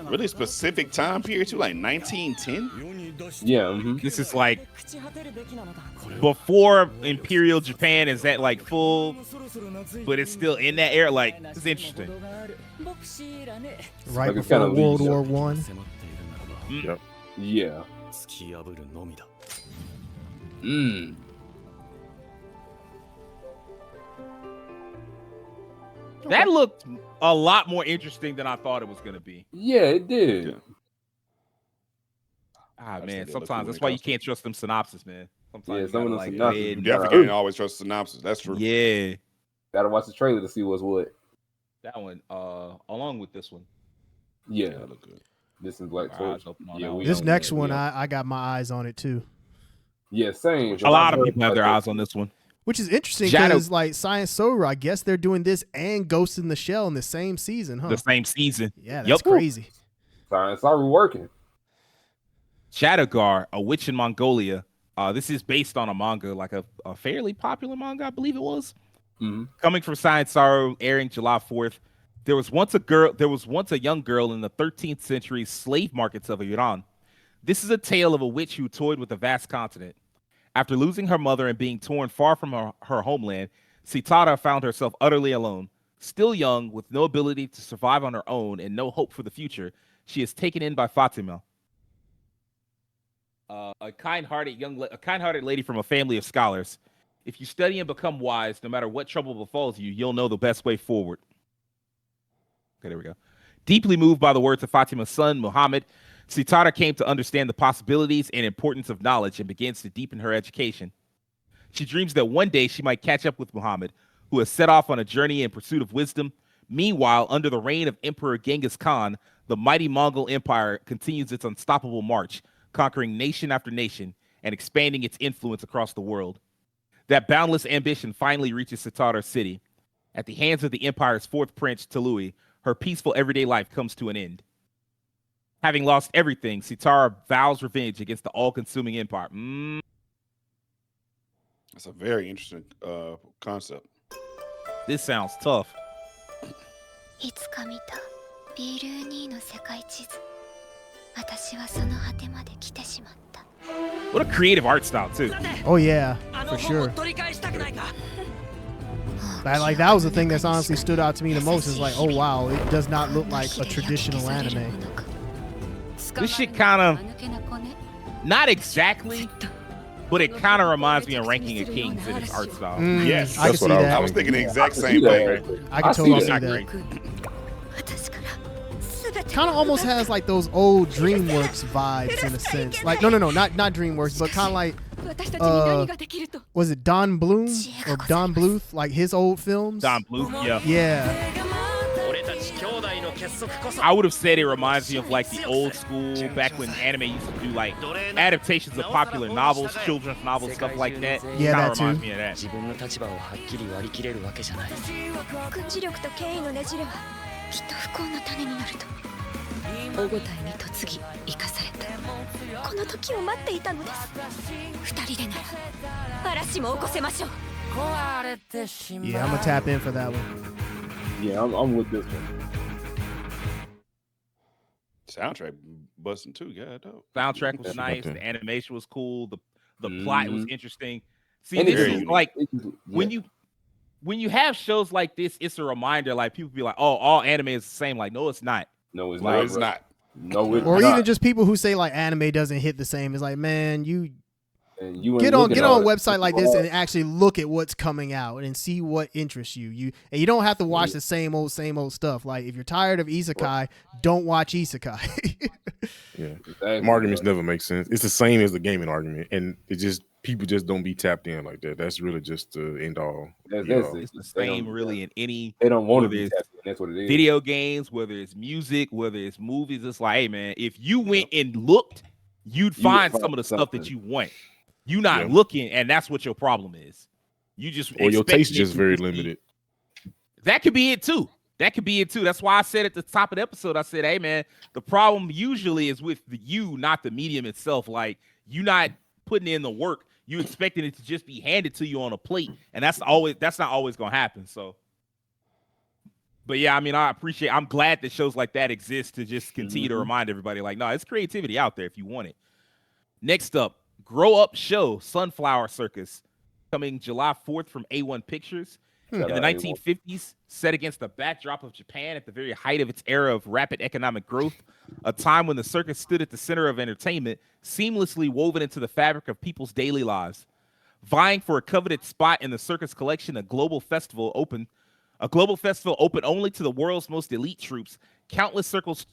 Really specific time period too, like 1910. Yeah, this is like before Imperial Japan is at like full, but it's still in that era. Like, it's interesting. Right Like, before kinda World leads War up. One. Yep. Yeah. That looked a lot more interesting than I thought it was going to be. Yeah, it did. Ah, just man, think they look sometimes cool that's in why you costume. can't trust them synopsis, man. Sometimes Yeah, you some of gotta, them like, synopsis go ahead. You definitely can't always trust synopsis. That's true. Yeah, Gotta watch the trailer to see what's what. that one, along with this one. Yeah. That look good. This is Black Our Torch. eyes open on Yeah, that we one. This on next that. one, We on- I got my eyes on it too. Yeah, same. A lot of people have their eyes on this one. Which is interesting Jaadugar- because like Science Soru, I guess they're doing this and Ghost in the Shell in the same season, huh? The same season. Yeah, that's Yep. crazy. Science already working. Jaadugar, A Witch in Mongolia. This is based on a manga, like a fairly popular manga, I believe it was. Coming from Science Sorrow, airing July 4th. There was once a young girl in the 13th century slave markets of Iran. This is a tale of a witch who toyed with a vast continent. After losing her mother and being torn far from her homeland, Sitara found herself utterly alone. Still young, with no ability to survive on her own and no hope for the future, she is taken in by Fatima, a kind-hearted lady from a family of scholars. If you study and become wise, no matter what trouble befalls you, you'll know the best way forward. Okay, there we go. Deeply moved by the words of Fatima's son, Muhammad, Sitara came to understand the possibilities and importance of knowledge and begins to deepen her education. She dreams that one day she might catch up with Muhammad, who has set off on a journey in pursuit of wisdom. Meanwhile, under the reign of Emperor Genghis Khan, the mighty Mongol Empire continues its unstoppable march, conquering nation after nation and expanding its influence across the world. That boundless ambition finally reaches Sitara's city. At the hands of the empire's fourth prince, Tului, her peaceful everyday life comes to an end. Having lost everything, Sitara vows revenge against the all-consuming empire. That's a very interesting concept. This sounds tough. いつか見た B-2 の世界地図。私はその果てまで来てしまった。 What a creative art style, too. Oh yeah, for sure. Like that was the thing that's honestly stood out to me the most. Is like, oh wow, it does not look like a traditional anime. This shit kind of, not exactly, but it kind of reminds me of Ranking of Kings in its art style. Yes, I can see that. I was thinking the exact same thing. I can totally see Not that. great. Kind of almost has like those old DreamWorks vibes in a sense. Like no, not DreamWorks, but kind of like was it Don Bloom or Don Bluth? Like his old films. Don Bluth, yeah. Yeah. I would have said it reminds me of like the old school back when anime used to do like adaptations of popular novels, children's novels, stuff like that. Yeah, that reminds too. me of that. 軍事力と権威のねじれはきっと不幸の種になると大舞台に嫁ぎ生かされたこの時を待っていたのです二人でなら嵐も起こせましょう Yeah, I'm gonna tap in for that one. Yeah, I'm with this one. Soundtrack busting too, yeah, dope. Soundtrack was nice. The animation was cool. The plot was interesting. See, And this it's is unique. like when you have shows like this, it's a reminder. Like people be like, "Oh, all anime is the same." Like, no, it's not. No, it's No, not. it's bro. not. No, it's Or not. even just people who say like anime doesn't hit the same. It's like, man, you And you ain't get on looking a at it. website like this and actually look at what's coming out and see what interests you. And you don't have to watch the same old stuff. Like if you're tired of isekai, don't watch isekai. Yeah, Exactly. arguments never make sense. It's the same as the gaming argument, and it just people just don't be tapped in like that. That's really just the end all. That's be all. it. It's the same, really, in any. They don't want to whether be it's tapped in. That's what it is. video games, whether it's music, whether it's movies. It's like, hey, man, if you went and looked, you'd find find some of the stuff that something. you want. You not Yeah. looking, and that's what your problem is. You just Or your expecting taste is it just to very be- limited. That could be it too. That's why I said at the top of the episode, I said, hey man, the problem usually is with you, not the medium itself. Like you not putting in the work, you expecting it to just be handed to you on a plate, and that's not always gonna happen. So But yeah, I mean, I'm glad that shows like that exist to just continue to remind everybody, like, no, it's creativity out there if you want it. Next up, Grow Up Show, Sunflower Circus, coming July 4th from A1 Pictures. In the 1950s, set against the backdrop of Japan at the very height of its era of rapid economic growth, a time when the circus stood at the center of entertainment, seamlessly woven into the fabric of people's daily lives. Vying for a coveted spot in the circus collection, a global festival open only to the world's most elite troops, countless circus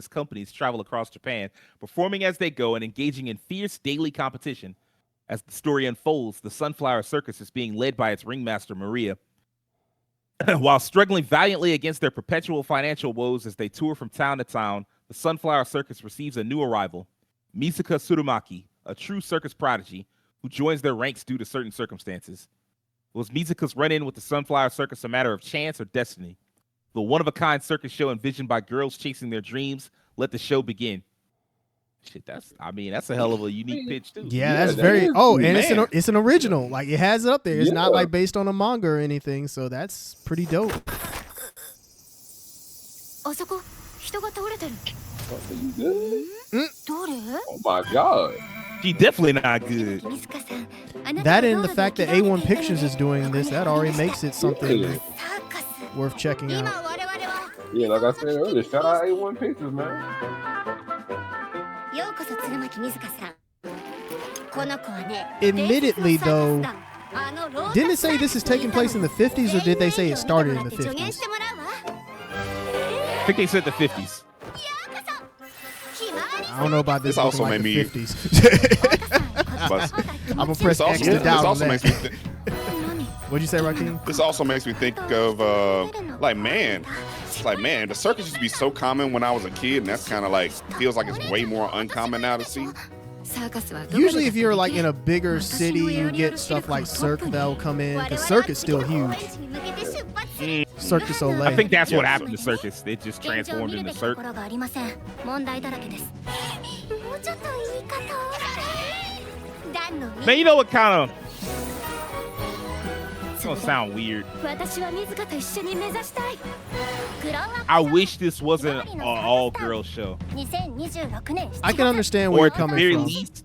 companies travel across Japan, performing as they go and engaging in fierce daily competition. As the story unfolds, the Sunflower Circus is being led by its ringmaster, Maria. While struggling valiantly against their perpetual financial woes as they tour from town to town, the Sunflower Circus receives a new arrival, Misaka Tsurumaki, a true circus prodigy who joins their ranks due to certain circumstances. Was Misaka's run-in with the Sunflower Circus a matter of chance or destiny? The one-of-a-kind circus show envisioned by girls chasing their dreams let the show begin. Shit, that's a hell of a unique pitch too. Yeah, that's very. And it's an original. Like it has it up there. It's not like based on a manga or anything. So that's pretty dope. Oh my god. She definitely not good. That and the fact that A1 Pictures is doing this, that already makes it something worth checking out. Yeah, like I said earlier, shout out A1 Pictures, man. Admittedly, though, didn't it say this is taking place in the 50s, or did they say it started in the 50s? I think they said the 50s. I don't know about this. This also like made the me. 50s. I'm gonna press X to doubt on that. What'd you say, Rakeem? This also makes me think of the circus used to be so common when I was a kid, and that's kind of like feels like it's way more uncommon now to see. Usually, if you're like in a bigger city, you get stuff like Cirque that'll come in, because Cirque is still huge. Circus Olay. I think that's what happened to Circus. It just transformed into Cirque. Man, you know what kind of... It's gonna sound weird. I wish this wasn't an all-girl show. I can understand where you're coming very from. Least,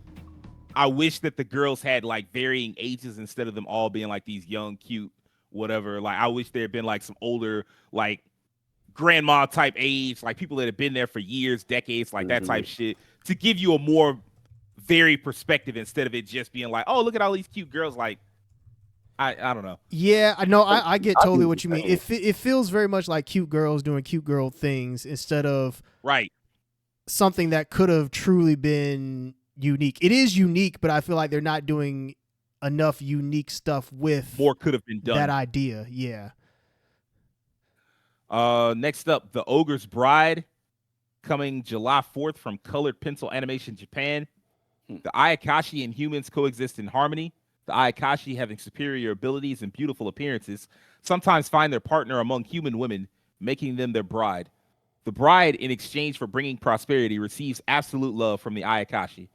I wish that the girls had like varying ages instead of them all being like these young, cute, whatever. Like I wish there had been like some older, like grandma type age, like people that have been there for years, decades, like that type shit, to give you a more varied perspective instead of it just being like, oh, look at all these cute girls. Like, I don't know. Yeah, I know. I get totally what you mean. It feels very much like cute girls doing cute girl things instead of something that could have truly been unique. It is unique, but I feel like they're not doing enough unique stuff with more could have been done. That idea, yeah. Next up, The Ogre's Bride, coming July 4th from Colored Pencil Animation Japan. The Ayakashi and humans coexist in harmony. The Ayakashi, having superior abilities and beautiful appearances, sometimes find their partner among human women, making them their bride. The bride, in exchange for bringing prosperity, receives absolute love from the Ayakashi.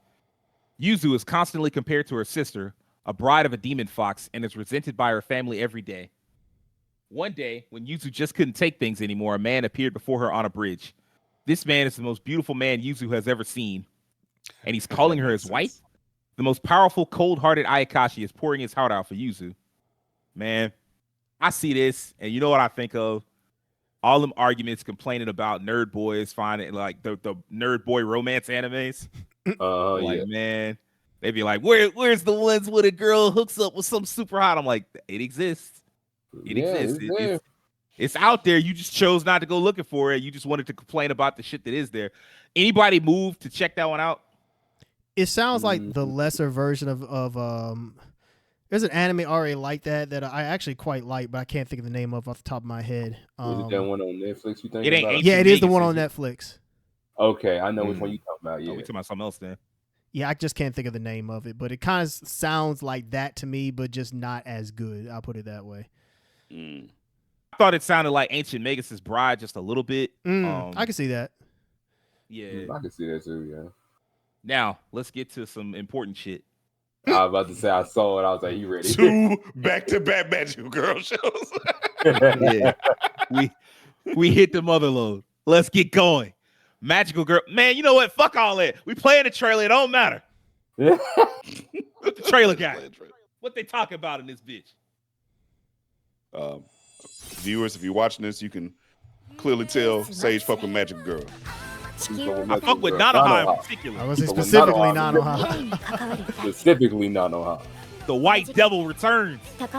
Yuzu is constantly compared to her sister, a bride of a demon fox, and is resented by her family every day. One day, when Yuzu just couldn't take things anymore, a man appeared before her on a bridge. This man is the most beautiful man Yuzu has ever seen, and he's calling her his wife? The most powerful, cold-hearted Ayakashi is pouring his heart out for Yuzu. Man, I see this, and you know what I think of? All them arguments complaining about nerd boys finding like the nerd boy romance animes. Man, they be like, where's the ones where the girl hooks up with some super hot? I'm like, it exists. It exists. It's out there. You just chose not to go looking for it. You just wanted to complain about the shit that is there. Anybody move to check that one out? It sounds like the lesser version of there's an anime already like that I actually quite like, but I can't think of the name of off the top of my head. Is it that one on Netflix you think it about? Yeah, it is the one on Netflix. Okay, I know which one you talking about. Yeah. We talking about something else then. Yeah, I just can't think of the name of it, but it kind of sounds like that to me, but just not as good. I'll put it that way. I thought it sounded like Ancient Magus' Bride just a little bit. I can see that. Yeah. I can see that too, yeah. Now, let's get to some important shit. I was about to say I saw it. I was like, "You ready?" 2 back-to-back Magical Girl shows. Yeah, we hit the mother load. Let's get going. Magical Girl, man. You know what? Fuck all that. We playing the trailer. It don't matter. Yeah. What the trailer got? What they talking about in this bitch? Viewers, if you're watching this, you can clearly tell Sage fuck with Magical Girl. I fuck with Nanoha in particular. I was specifically Nanoha. Specifically Nanoha. The White Devil returns. Not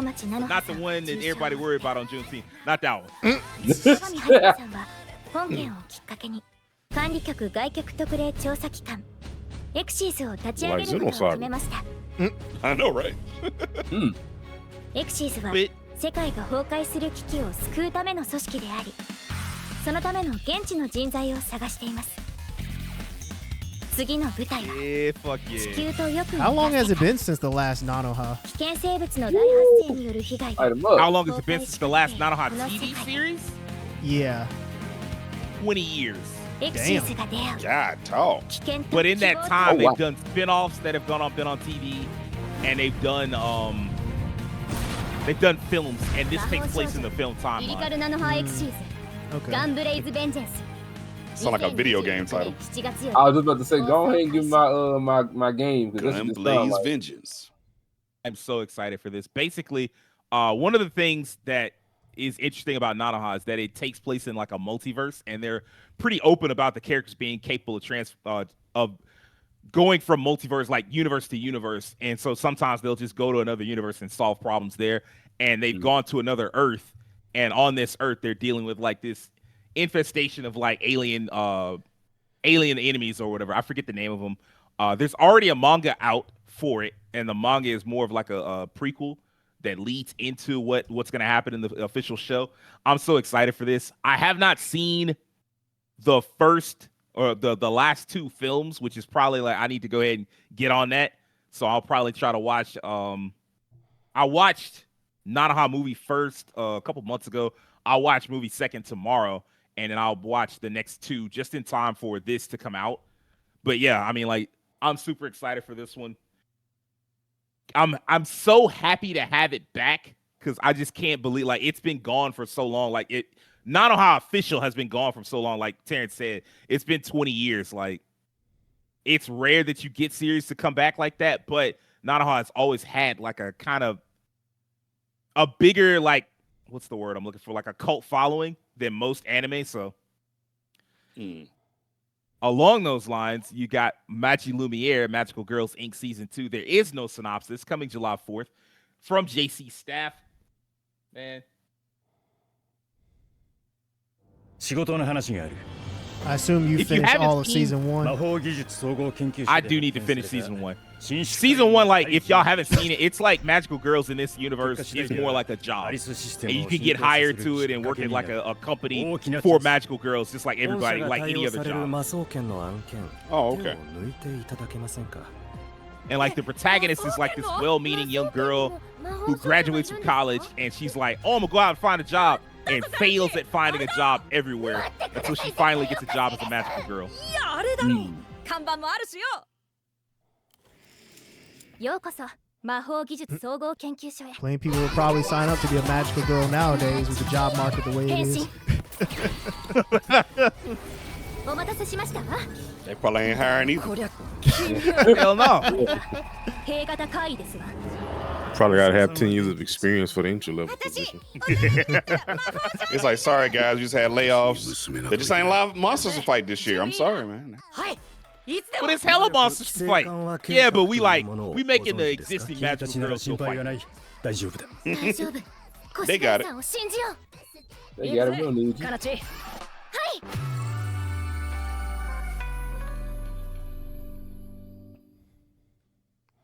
the one that everybody worried about on Juneteenth. Not that one. 本件をきっかけに管理局外局特例調査機関エクシーズを立ち上げることを決めました。 I know, right? エクシーズは世界が崩壊する危機を救うための組織であり、そのための現地の人材を探しています。次の舞台は地球とよく How long has it been since the last Nanoha? 危険生物の大発生による被害。 How long has it been since the last Nanoha TV series? Yeah. 20 years. Damn. God, talk. But in that time, they've done spin-offs that have been on TV, and they've done films, and this takes place in the film timeline. Okay. Sound like a video game title. I was just about to say, go ahead and give my game. Gunblaze Vengeance. I'm so excited for this. Basically, one of the things that is interesting about Nanoha is that it takes place in like a multiverse, and they're pretty open about the characters being capable of going from multiverse, like universe to universe. And so sometimes they'll just go to another universe and solve problems there. And they've gone to another Earth, and on this Earth, they're dealing with like this infestation of like alien enemies or whatever. I forget the name of them. There's already a manga out for it, and the manga is more of like a prequel that leads into what's going to happen in the official show. I'm so excited for this. I have not seen the first or the last 2 films, which is probably like I need to go ahead and get on that. So I'll probably try to watch. I watched Nanoha movie first a couple months ago. I'll watch movie second tomorrow, and then I'll watch the next 2 just in time for this to come out. But yeah, I mean, like, I'm super excited for this one. I'm so happy to have it back because I just can't believe like it's been gone for so long. Like Nanoha official has been gone for so long. Like Terrence said, it's been 20 years. Like it's rare that you get series to come back like that, but Nanoha has always had like a kind of a bigger, like, what's the word I'm looking for? Like a cult following than most anime. So along those lines, you got Magilumiere, Magical Girls Inc. Season 2. There is no synopsis. Coming July 4th from JC Staff. Man. I assume you finished all of season 1. I do need to finish season 1. Season 1, like, if y'all haven't seen it, it's like Magical Girls in this universe is more like a job. And you can get hired to it and work at like a company for Magical Girls, just like everybody, like any other job. Oh, okay. And like the protagonist is like this well-meaning young girl who graduates from college, and she's like, oh, I'm gonna go out and find a job, and fails at finding a job everywhere until she finally gets a job as a magical girl. Plain people will probably sign up to be a magical girl nowadays with the job market the way it is. They probably ain't hiring either. Hell no. Probably gotta have 10 years of experience for the entry level position. It's like, sorry guys, we just had layoffs. There just ain't a lot of monsters to fight this year. I'm sorry, man. But it's hella monsters to fight. Yeah, but we making the existing magical girls go fight. They got it. They got it. We don't need you.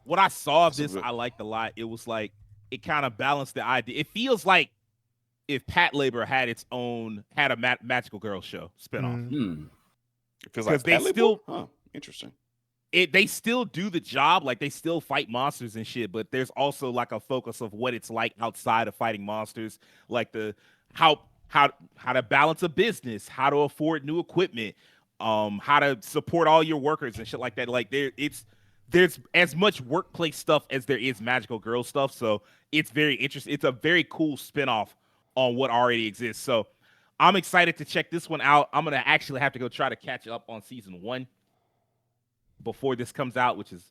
What I saw of this, I liked a lot. It was like, it kind of balanced the idea. It feels like if Pat Labor had a magical girl show spinoff. It feels like they still, interesting. They still do the job, like they still fight monsters and shit, but there's also like a focus of what it's like outside of fighting monsters, like how to balance a business, how to afford new equipment, how to support all your workers and shit like that. Like there's as much workplace stuff as there is magical girl stuff. So it's very interesting. It's a very cool spinoff on what already exists. So I'm excited to check this one out. I'm going to actually have to go try to catch up on season 1 before this comes out, which is,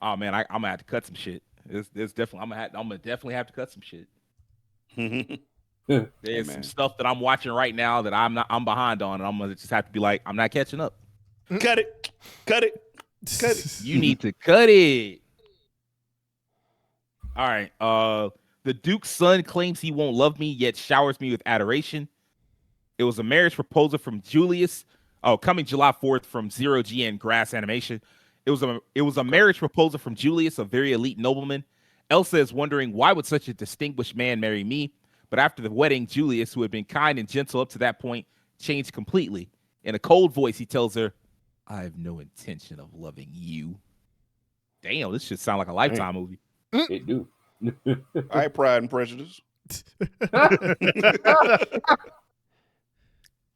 oh man, I'm going to have to cut some shit. There's definitely, I'm going to definitely have to cut some shit. There's some stuff that I'm watching right now that I'm behind on, and I'm going to just have to be like, I'm not catching up. Cut it. You need to cut it. All right. The Duke's son claims he won't love me, yet showers me with adoration. It was a marriage proposal from Julius. Oh, coming July 4th from Zero G and Grass Animation. It was a marriage proposal from Julius, a very elite nobleman. Elsa is wondering, why would such a distinguished man marry me? But after the wedding, Julius, who had been kind and gentle up to that point, changed completely. In a cold voice, he tells her, I have no intention of loving you. Damn, this should sound like a Lifetime movie. It do. I have Pride and Prejudice.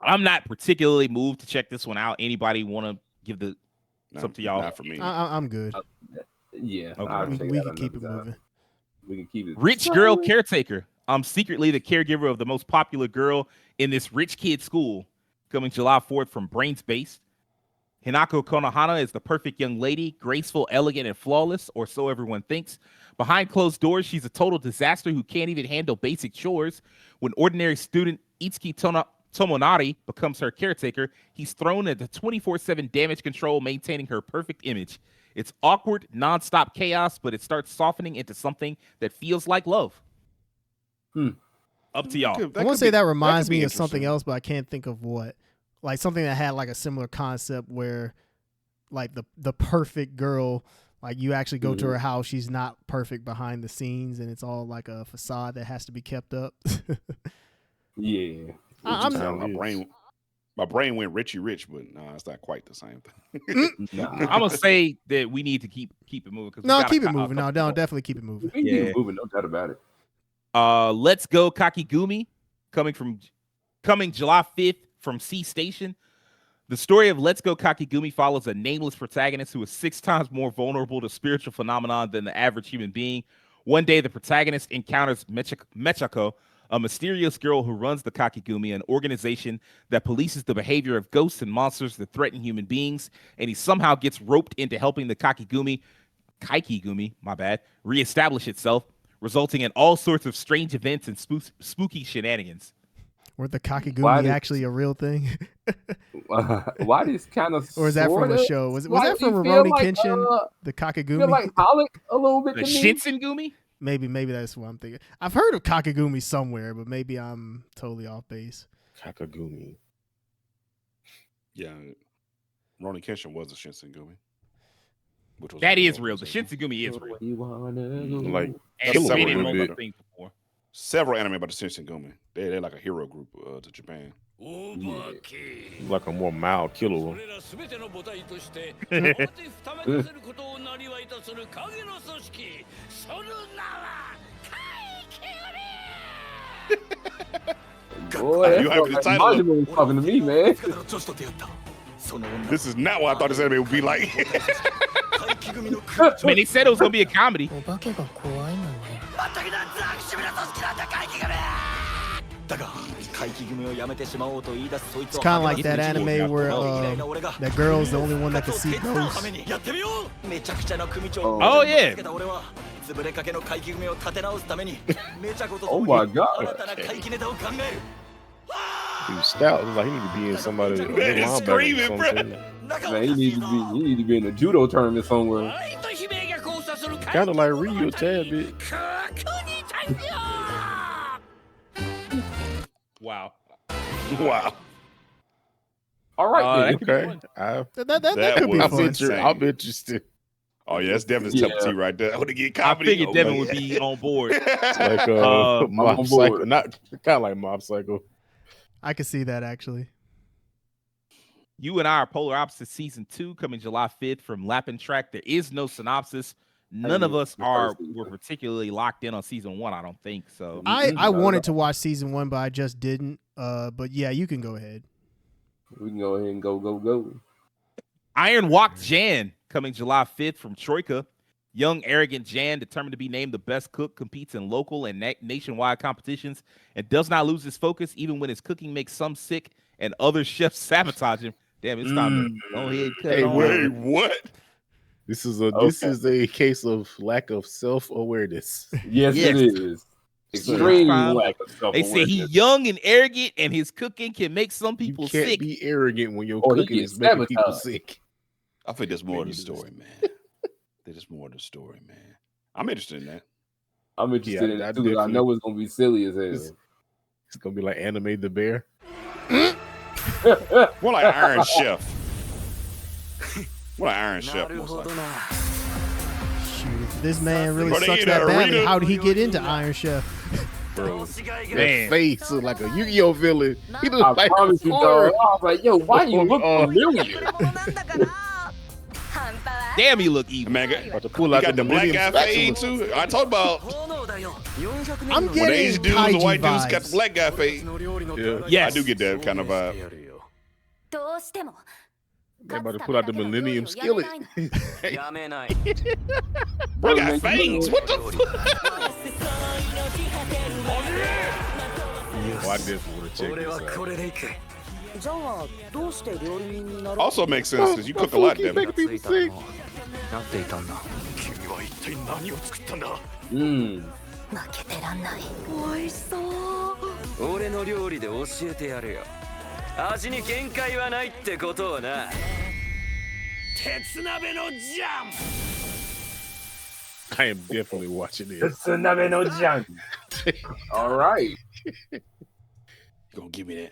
I'm not particularly moved to check this one out. Anybody want to give something to y'all? Not for me. I'm good. Yeah. Okay. We can keep it moving. We can keep it. Rich girl caretaker. I'm secretly the caregiver of the most popular girl in this rich kid school. Coming July 4th from Brains Based. Hinako Konohana is the perfect young lady, graceful, elegant, and flawless, or so everyone thinks. Behind closed doors, she's a total disaster who can't even handle basic chores. When ordinary student Itsuki Tomonari becomes her caretaker, he's thrown into 24/7 damage control, maintaining her perfect image. It's awkward, nonstop chaos, but it starts softening into something that feels like love. Up to y'all. I want to say that reminds me of something else, but I can't think of what. Like something that had like a similar concept where like the perfect girl, like you actually go to her house, she's not perfect behind the scenes, and it's all like a facade that has to be kept up. Yeah. My brain went Richie Rich, but no, it's not quite the same thing. I'm gonna say that we need to keep it moving. No, keep it moving. No, definitely keep it moving. Keep it moving, no doubt about it. Let's Go Kaikigumi, coming July 5th from C Station. The story of Let's Go Kaikigumi follows a nameless protagonist who is 6 times more vulnerable to spiritual phenomenon than the average human being. One day, the protagonist encounters Mechako, a mysterious girl who runs the Kakigumi, an organization that polices the behavior of ghosts and monsters that threaten human beings, and he somehow gets roped into helping the Kaikigumi, reestablish itself, resulting in all sorts of strange events and spooky shenanigans. Were the Kakigumi actually a real thing? Why this kind of? Or is that from a show? Was that from Rurouni Kenshin? The Kakigumi? Feel like Holic a little bit. The Shinsengumi? Maybe that's what I'm thinking. I've heard of Kakigumi somewhere, but maybe I'm totally off base. Kakigumi. Yeah, Rurouni Kenshin was a Shinsengumi. That is real. The Shinsengumi is real. Like several anime about the Shinsengumi. They're like a hero group to Japan. Yeah. Like a more mild killer one. Boy, you have the title. Was talking to me, man. This is not what I thought this anime would be like. Man, they said it was gonna be a comedy. It's kind of like that anime where that girl's the only one that can see ghosts. Oh yeah. Oh my god. He was stout. It was like he need to be in somebody. Man, screaming, bro. Man, he need to be in a judo tournament somewhere. Kind of like Ryu a tad bit. Wow. Wow. All right. Okay. That could be fun. I'm interested. Oh yeah, that's Devin's cup of tea right there. I want to get I comedy. figured Devin would be on board. It's like Mob Psycho, not kind of like Mob Psycho. I could see that actually. You and I are polar opposites. Season 2 coming July 5th from Lappin Track. There is no synopsis. None of us were particularly locked in on season 1. I don't think so. I wanted to watch season 1, but I just didn't. But yeah, you can go ahead. We can go ahead and go. Iron Wok Jan Coming July 5th from Troika, young, arrogant Jan, determined to be named the best cook, competes in local and nationwide competitions and does not lose his focus even when his cooking makes some sick and other chefs sabotage him. Damn, it's time to go ahead and cut it on. Wait, what? This is a case of lack of self-awareness. Yes, it is. Extreme lack of self-awareness. They say he's young and arrogant, and his cooking can make some people sick. You can't be arrogant when your cooking is making people sick. I think there's more to the story, man. There's more to the story, man. I'm interested in that. I'm interested in that too. I know it's gonna be silly as hell. It's gonna be like Anime the Bear. More like Iron Chef. More like Iron Chef. Most likely. Shoot, if this man really sucks that badly, how did he get into Iron Chef? Bro, that face look like a Yu-Gi-Oh villain. He look like promise you, dog. I was like, yo, why you look familiar? Damn, he look evil. Man, got the black guy fade too. I talked about. I'm getting when the Asian dudes and the white dudes vibes. got the black guy fade. Yeah, yes. I do get that kind of vibe. They about to put out the Millennium Skillet. Bro, got fades. What the fuck? Oh, I definitely want to check this out. Also makes sense because you cook a lot, damn it. People sick. I am definitely watching this. All right. Gonna give me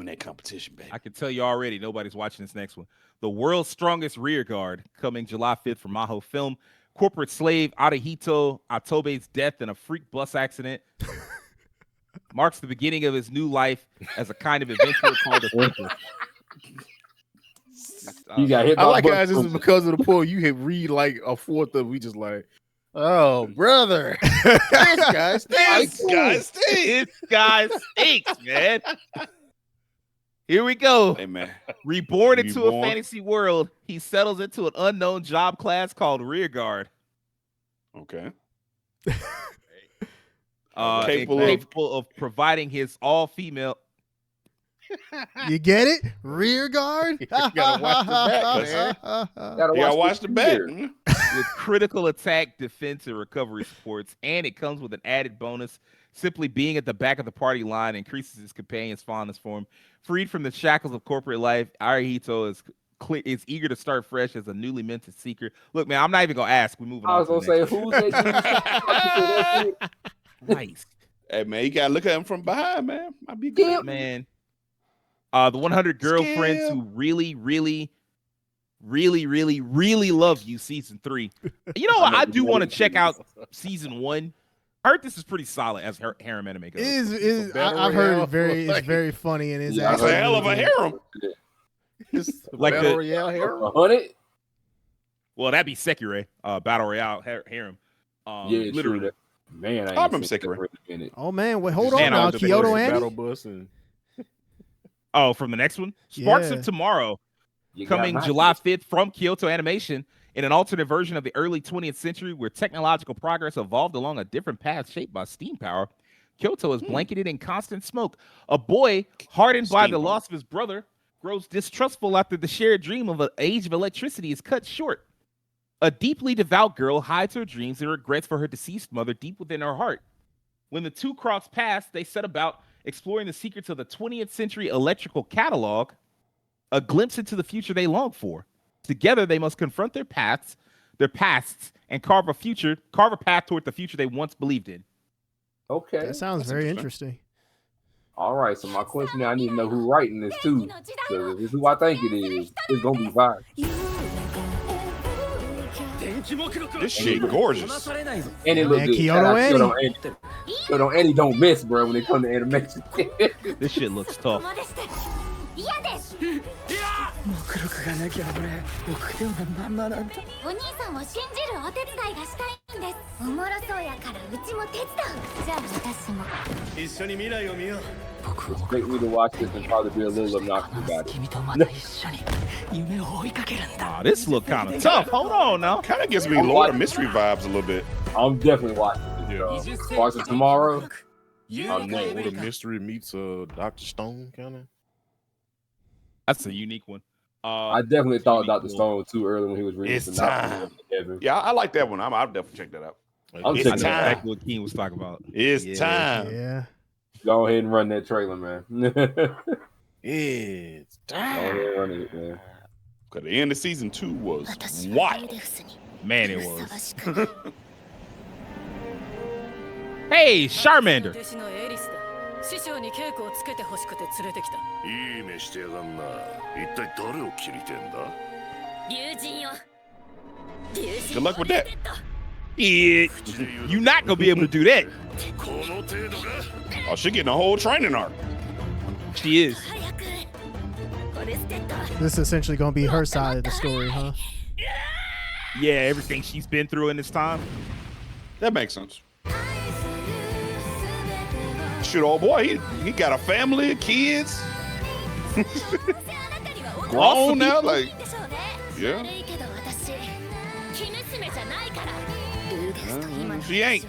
that competition, baby. I can tell you already, nobody's watching this next one. The World's Strongest Rear Guard, coming July 5th from Maho Film. Corporate slave Arahito Atobe's death in a freak bus accident marks the beginning of his new life as a kind of adventurer called a thinker. You got hit by I like how this is because of the poll. You hit read like a fourth of we just like, oh brother, this guy stinks. This guy stinks, man. Here we go. Hey man, reborn into a fantasy world, he settles into an unknown job class called Rear Guard. Okay. Capable of providing his all-female. You get it? Rear guard? You gotta watch the back, man. Gotta watch the back. With critical attack, defense, and recovery supports, and it comes with an added bonus. Simply being at the back of the party line increases his companion's fondness for him. Freed from the shackles of corporate life, Arahito is eager to start fresh as a newly minted seeker. Look, man, I'm not even gonna ask. We're moving on. I was gonna say, who's that? Nice. Hey man, you gotta look at him from behind, man. I'd be good, man. The 100 Girlfriends Who Really Love You, season 3. You know what? I do want to check out season 1. I heard this is pretty solid as harem anime goes. I've heard it's very funny and it's that's a hell of a harem. It's like Battle Royale harem. Well, that'd be Sekiro, Battle Royale harem. Literally. True. Man, I remember Sekiro. Oh man, wait, hold on now, Kyoto Andy. Oh, from the next one, Sparks of Tomorrow, coming July 5th from Kyoto Animation in an alternate version of the early 20th century where technological progress evolved along a different path shaped by steam power. Kyoto is blanketed in constant smoke. A boy, hardened by the loss of his brother, grows distrustful after the shared dream of an age of electricity is cut short. A deeply devout girl hides her dreams and regrets for her deceased mother deep within her heart. When the two cross paths, they set about exploring the secrets of the 20th century electrical catalog, a glimpse into the future they long for. Together, they must confront their pasts, and carve a path toward the future they once believed in. Okay. That sounds very interesting. All right, so my question now, I need to know who's writing this too. Because this is who I think it is. It's gonna be fire. This shit gorgeous. And it looks good. Kyoto Andy don't miss, bro, when it comes to animation. This shit looks tough. 目録がなきゃ俺臆病なまんまなんだ。お兄さんを信じるお手伝いがしたいんです。おもろそうやからうちも手伝う。じゃあ私も。一緒に未来を見よう。Make me to watch this and probably be a little obnoxious about it. This look kind of tough. Hold on now. Kind of gives me Lord of Mystery vibes a little bit. I'm definitely watching this. Watching tomorrow. Lord of Mystery meets Dr. Stone, kind of. That's a unique one. I definitely thought Dr. Stone was too early when he was reading. It's time. Yeah, I like that one. I'll definitely check that out. It's time. Exactly what King was talking about. It's time. Yeah. Go ahead and run that trailer, man. It's time. Go ahead and run it, man. Because the end of season 2 was wild. Man, it was. Hey, Charmander. 師匠に稽古をつけて欲しくて連れてきた。いい目してやがんな。一体誰を切りてんだ？龍神よ。 Good luck with that. Yeah, you're not gonna be able to do that. Oh, she getting a whole training arc. She is. This is essentially gonna be her side of the story, huh? Yeah, everything she's been through in this time. That makes sense. Shit, old boy, he got a family, kids. Grown now, like, yeah. She ain't.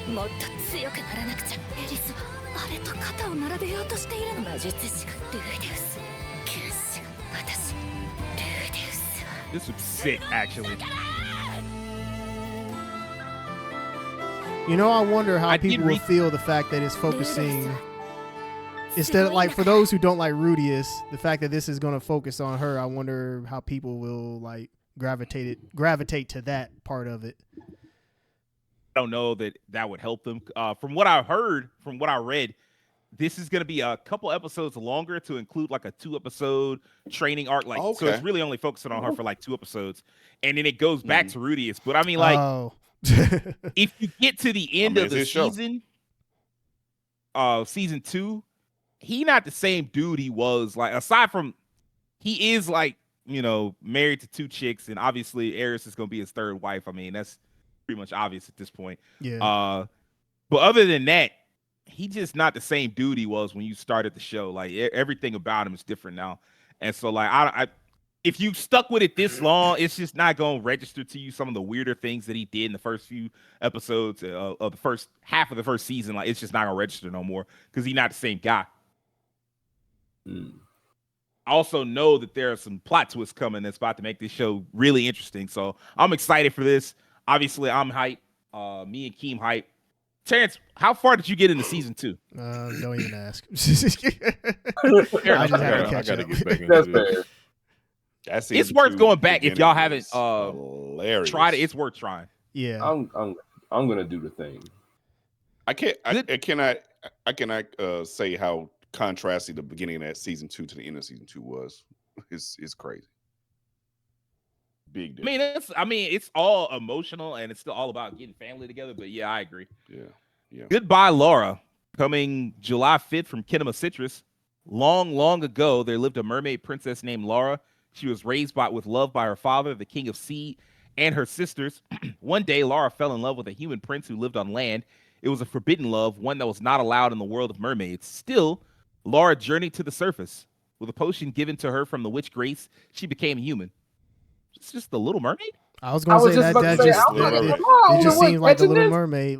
もっと強くならなくちゃ。エリスはあれと肩を並べようとしているの。魔術師がルーデウス、剣士が私。ルーデウスは。This was sick, actually. You know, I wonder how people will feel the fact that it's focusing. Instead of, like, for those who don't like Rudius, the fact that this is going to focus on her, I wonder how people will like gravitate to that part of it. I don't know that would help them. From what I heard, from what I read, this is going to be a couple episodes longer to include like a 2-episode training arc. Like, so it's really only focusing on her for like 2 episodes, and then it goes back to Rudius. But I mean, like, if you get to the end of the season, season 2, he not the same dude he was. Like, aside from, he is like, you know, married to 2 chicks, and obviously Eris is going to be his 3rd wife. I mean, that's pretty much obvious at this point. Yeah. But other than that, he just not the same dude he was when you started the show. Like, everything about him is different now. And so, like, I if you stuck with it this long, it's just not going to register to you some of the weirder things that he did in the first few episodes of the first half of the first season. Like, it's just not going to register no more because he's not the same guy. I also know that there are some plot twists coming that's about to make this show really interesting. So I'm excited for this. Obviously, I'm hyped. Me and Keem hyped. Terrence, how far did you get into season 2? Don't even ask. I just have to get back into this. It's worth going back if y'all haven't tried it. It's worth trying. Yeah, I'm gonna do the thing. I cannot say how contrasting the beginning of that season 2 to the end of season 2 was. It's crazy. Big difference. It's all emotional and it's still all about getting family together. But yeah, I agree. Yeah. Goodbye, Lara. Coming July 5th from Kinema Citrus. Long, long ago, there lived a mermaid princess named Lara. She was raised with love by her father, the king of sea, and her sisters. One day, Lara fell in love with a human prince who lived on land. It was a forbidden love, one that was not allowed in the world of mermaids. Still, Lara journeyed to the surface. With a potion given to her from the witch Grace, she became human. It's just the Little Mermaid? I was going to say it just seems like the Little Mermaid,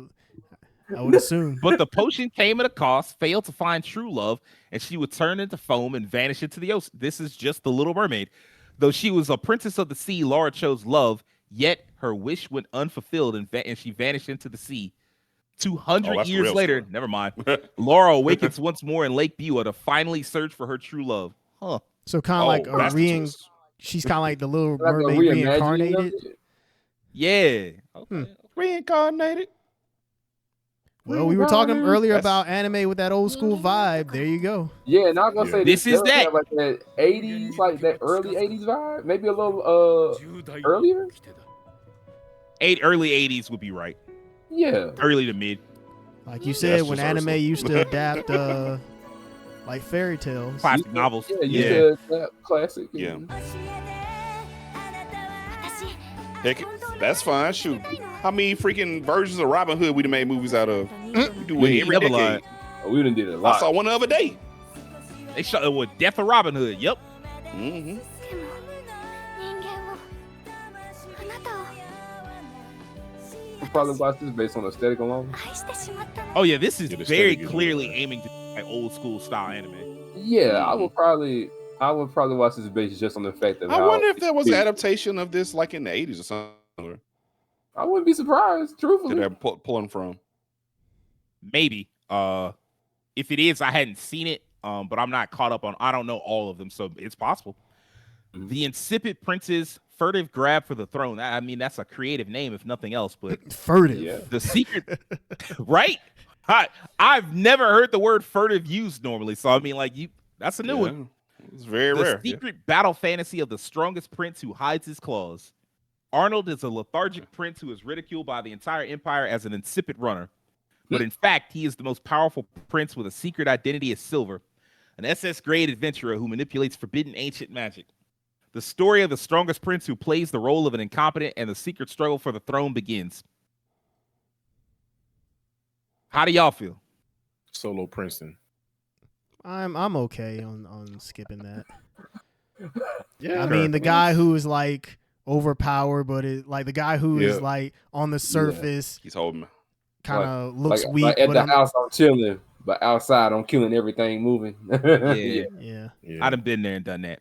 I would assume. But the potion came at a cost, failed to find true love, and she would turn into foam and vanish into the ocean. This is just the Little Mermaid. Though she was a princess of the sea, Lara chose love, yet her wish went unfulfilled and she vanished into the sea. 200 years later, never mind, Lara awakens once more in Lake Biwa to finally search for her true love. Huh. So kind of like she's kind of like the Little Mermaid reincarnated. Yeah. Okay. Reincarnated. Well, we were talking earlier about anime with that old school vibe. There you go. Yeah, and I was gonna say this is that like that 80s, like that early 80s vibe. Maybe a little earlier. Early 80s would be right. Yeah. Early to mid. Like you said, when anime used to adapt like fairy tales. Classic novels. Yeah. Classic. Yeah. Heck, that's fine. Shoot. How many freaking versions of Robin Hood we done made movies out of? We do it every decade. We done did a lot. I saw one the other day. They shot with Death of Robin Hood. Yep. Mm-hmm. probably watch this based on aesthetic alone. Oh yeah, this is Yeah, the very aesthetic is clearly good. aiming to like old school style anime. Yeah, I would probably watch this based just on the fact of I how wonder if there was an it- adaptation of this like in the 80s or something. I wouldn't be surprised, truthfully. That they're pulling from. Maybe. If it is, I hadn't seen it. But I'm not caught up on. I don't know all of them, so it's possible. Mm-hmm. The Insipid Prince's furtive grab for the throne. I mean, that's a creative name, if nothing else. But furtive. Yeah. The secret, right? I've never heard the word furtive used normally, so I mean, like that's a new one. It's very The rare. secret battle fantasy of the strongest prince who hides his claws. Arnold is a lethargic prince who is ridiculed by the entire empire as an insipid runner. But in fact, he is the most powerful prince with a secret identity as Silver, an SS-grade adventurer who manipulates forbidden ancient magic. The story of the strongest prince who plays the role of an incompetent and the secret struggle for the throne begins. How do y'all feel? Solo Princeton. I'm okay on skipping that. Yeah, I mean the guy who is like overpowered, but the guy who is like on the surface. He's holding. Kind of looks like, weak. Like at but the house, I'm chilling, but outside, I'm killing everything moving. Yeah. I done been there and done that.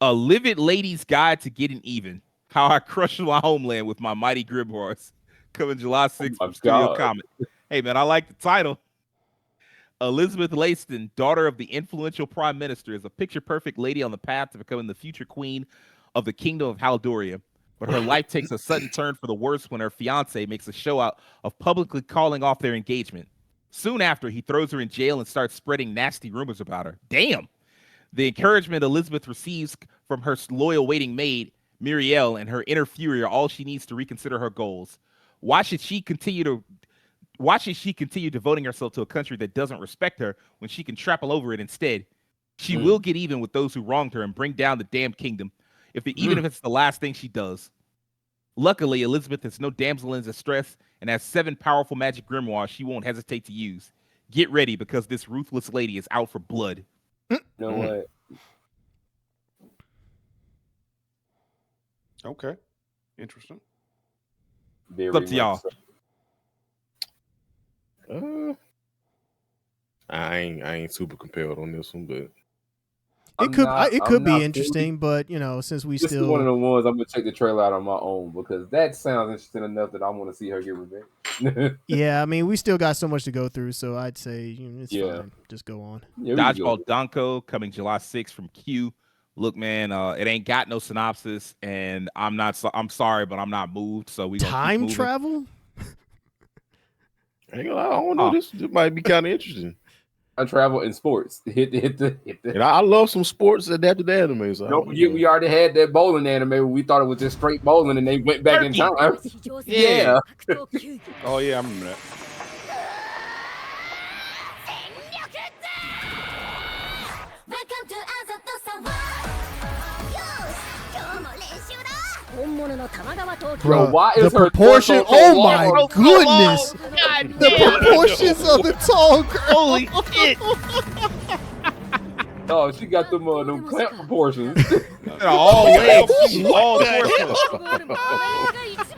A Livid Lady's Guide to Getting Even. How I Crushed My Homeland with My Mighty Grimoires. Coming July 6th from Studio Comic. Hey, man, I like the title. Elizabeth Layston, daughter of the influential prime minister, is a picture-perfect lady on the path to becoming the future queen of the kingdom of Haldoria. But her life takes a sudden turn for the worse when her fiancé makes a show out of publicly calling off their engagement. Soon after, he throws her in jail and starts spreading nasty rumors about her. Damn! The encouragement Elizabeth receives from her loyal waiting maid, Muriel, and her inner fury are all she needs to reconsider her goals. Why should she continue devoting herself to a country that doesn't respect her when she can trample over it instead? She will get even with those who wronged her and bring down the damned kingdom. Even if it's the last thing she does. Luckily, Elizabeth is no damsel in distress and has 7 powerful magic grimoires she won't hesitate to use. Get ready because this ruthless lady is out for blood. You know what? Okay. Interesting. It's up to y'all. I ain't super compelled on this one, but it could be interesting, but since we this still is one of the ones I'm gonna check the trailer out on my own because that sounds interesting enough that I want to see her get revenge. Yeah, I mean we still got so much to go through, so I'd say it's fine. Just go on. Dodgeball Danko coming July 6th from Q. Look, man, it ain't got no synopsis, and I'm sorry, but I'm not moved. So we time travel. I don't know. This might be kind of interesting. I travel in sports. Hit the. And I love some sports adapted anime. So don't forget, we already had that bowling anime where we thought it was just straight bowling, and they went back in time. Yeah. Oh yeah, I remember that. Bro, why is the her proportion? torso so Oh my long? goodness! The proportions of the tall girl. Holy shit! Oh, she got them clamp proportions. All legs, all torso.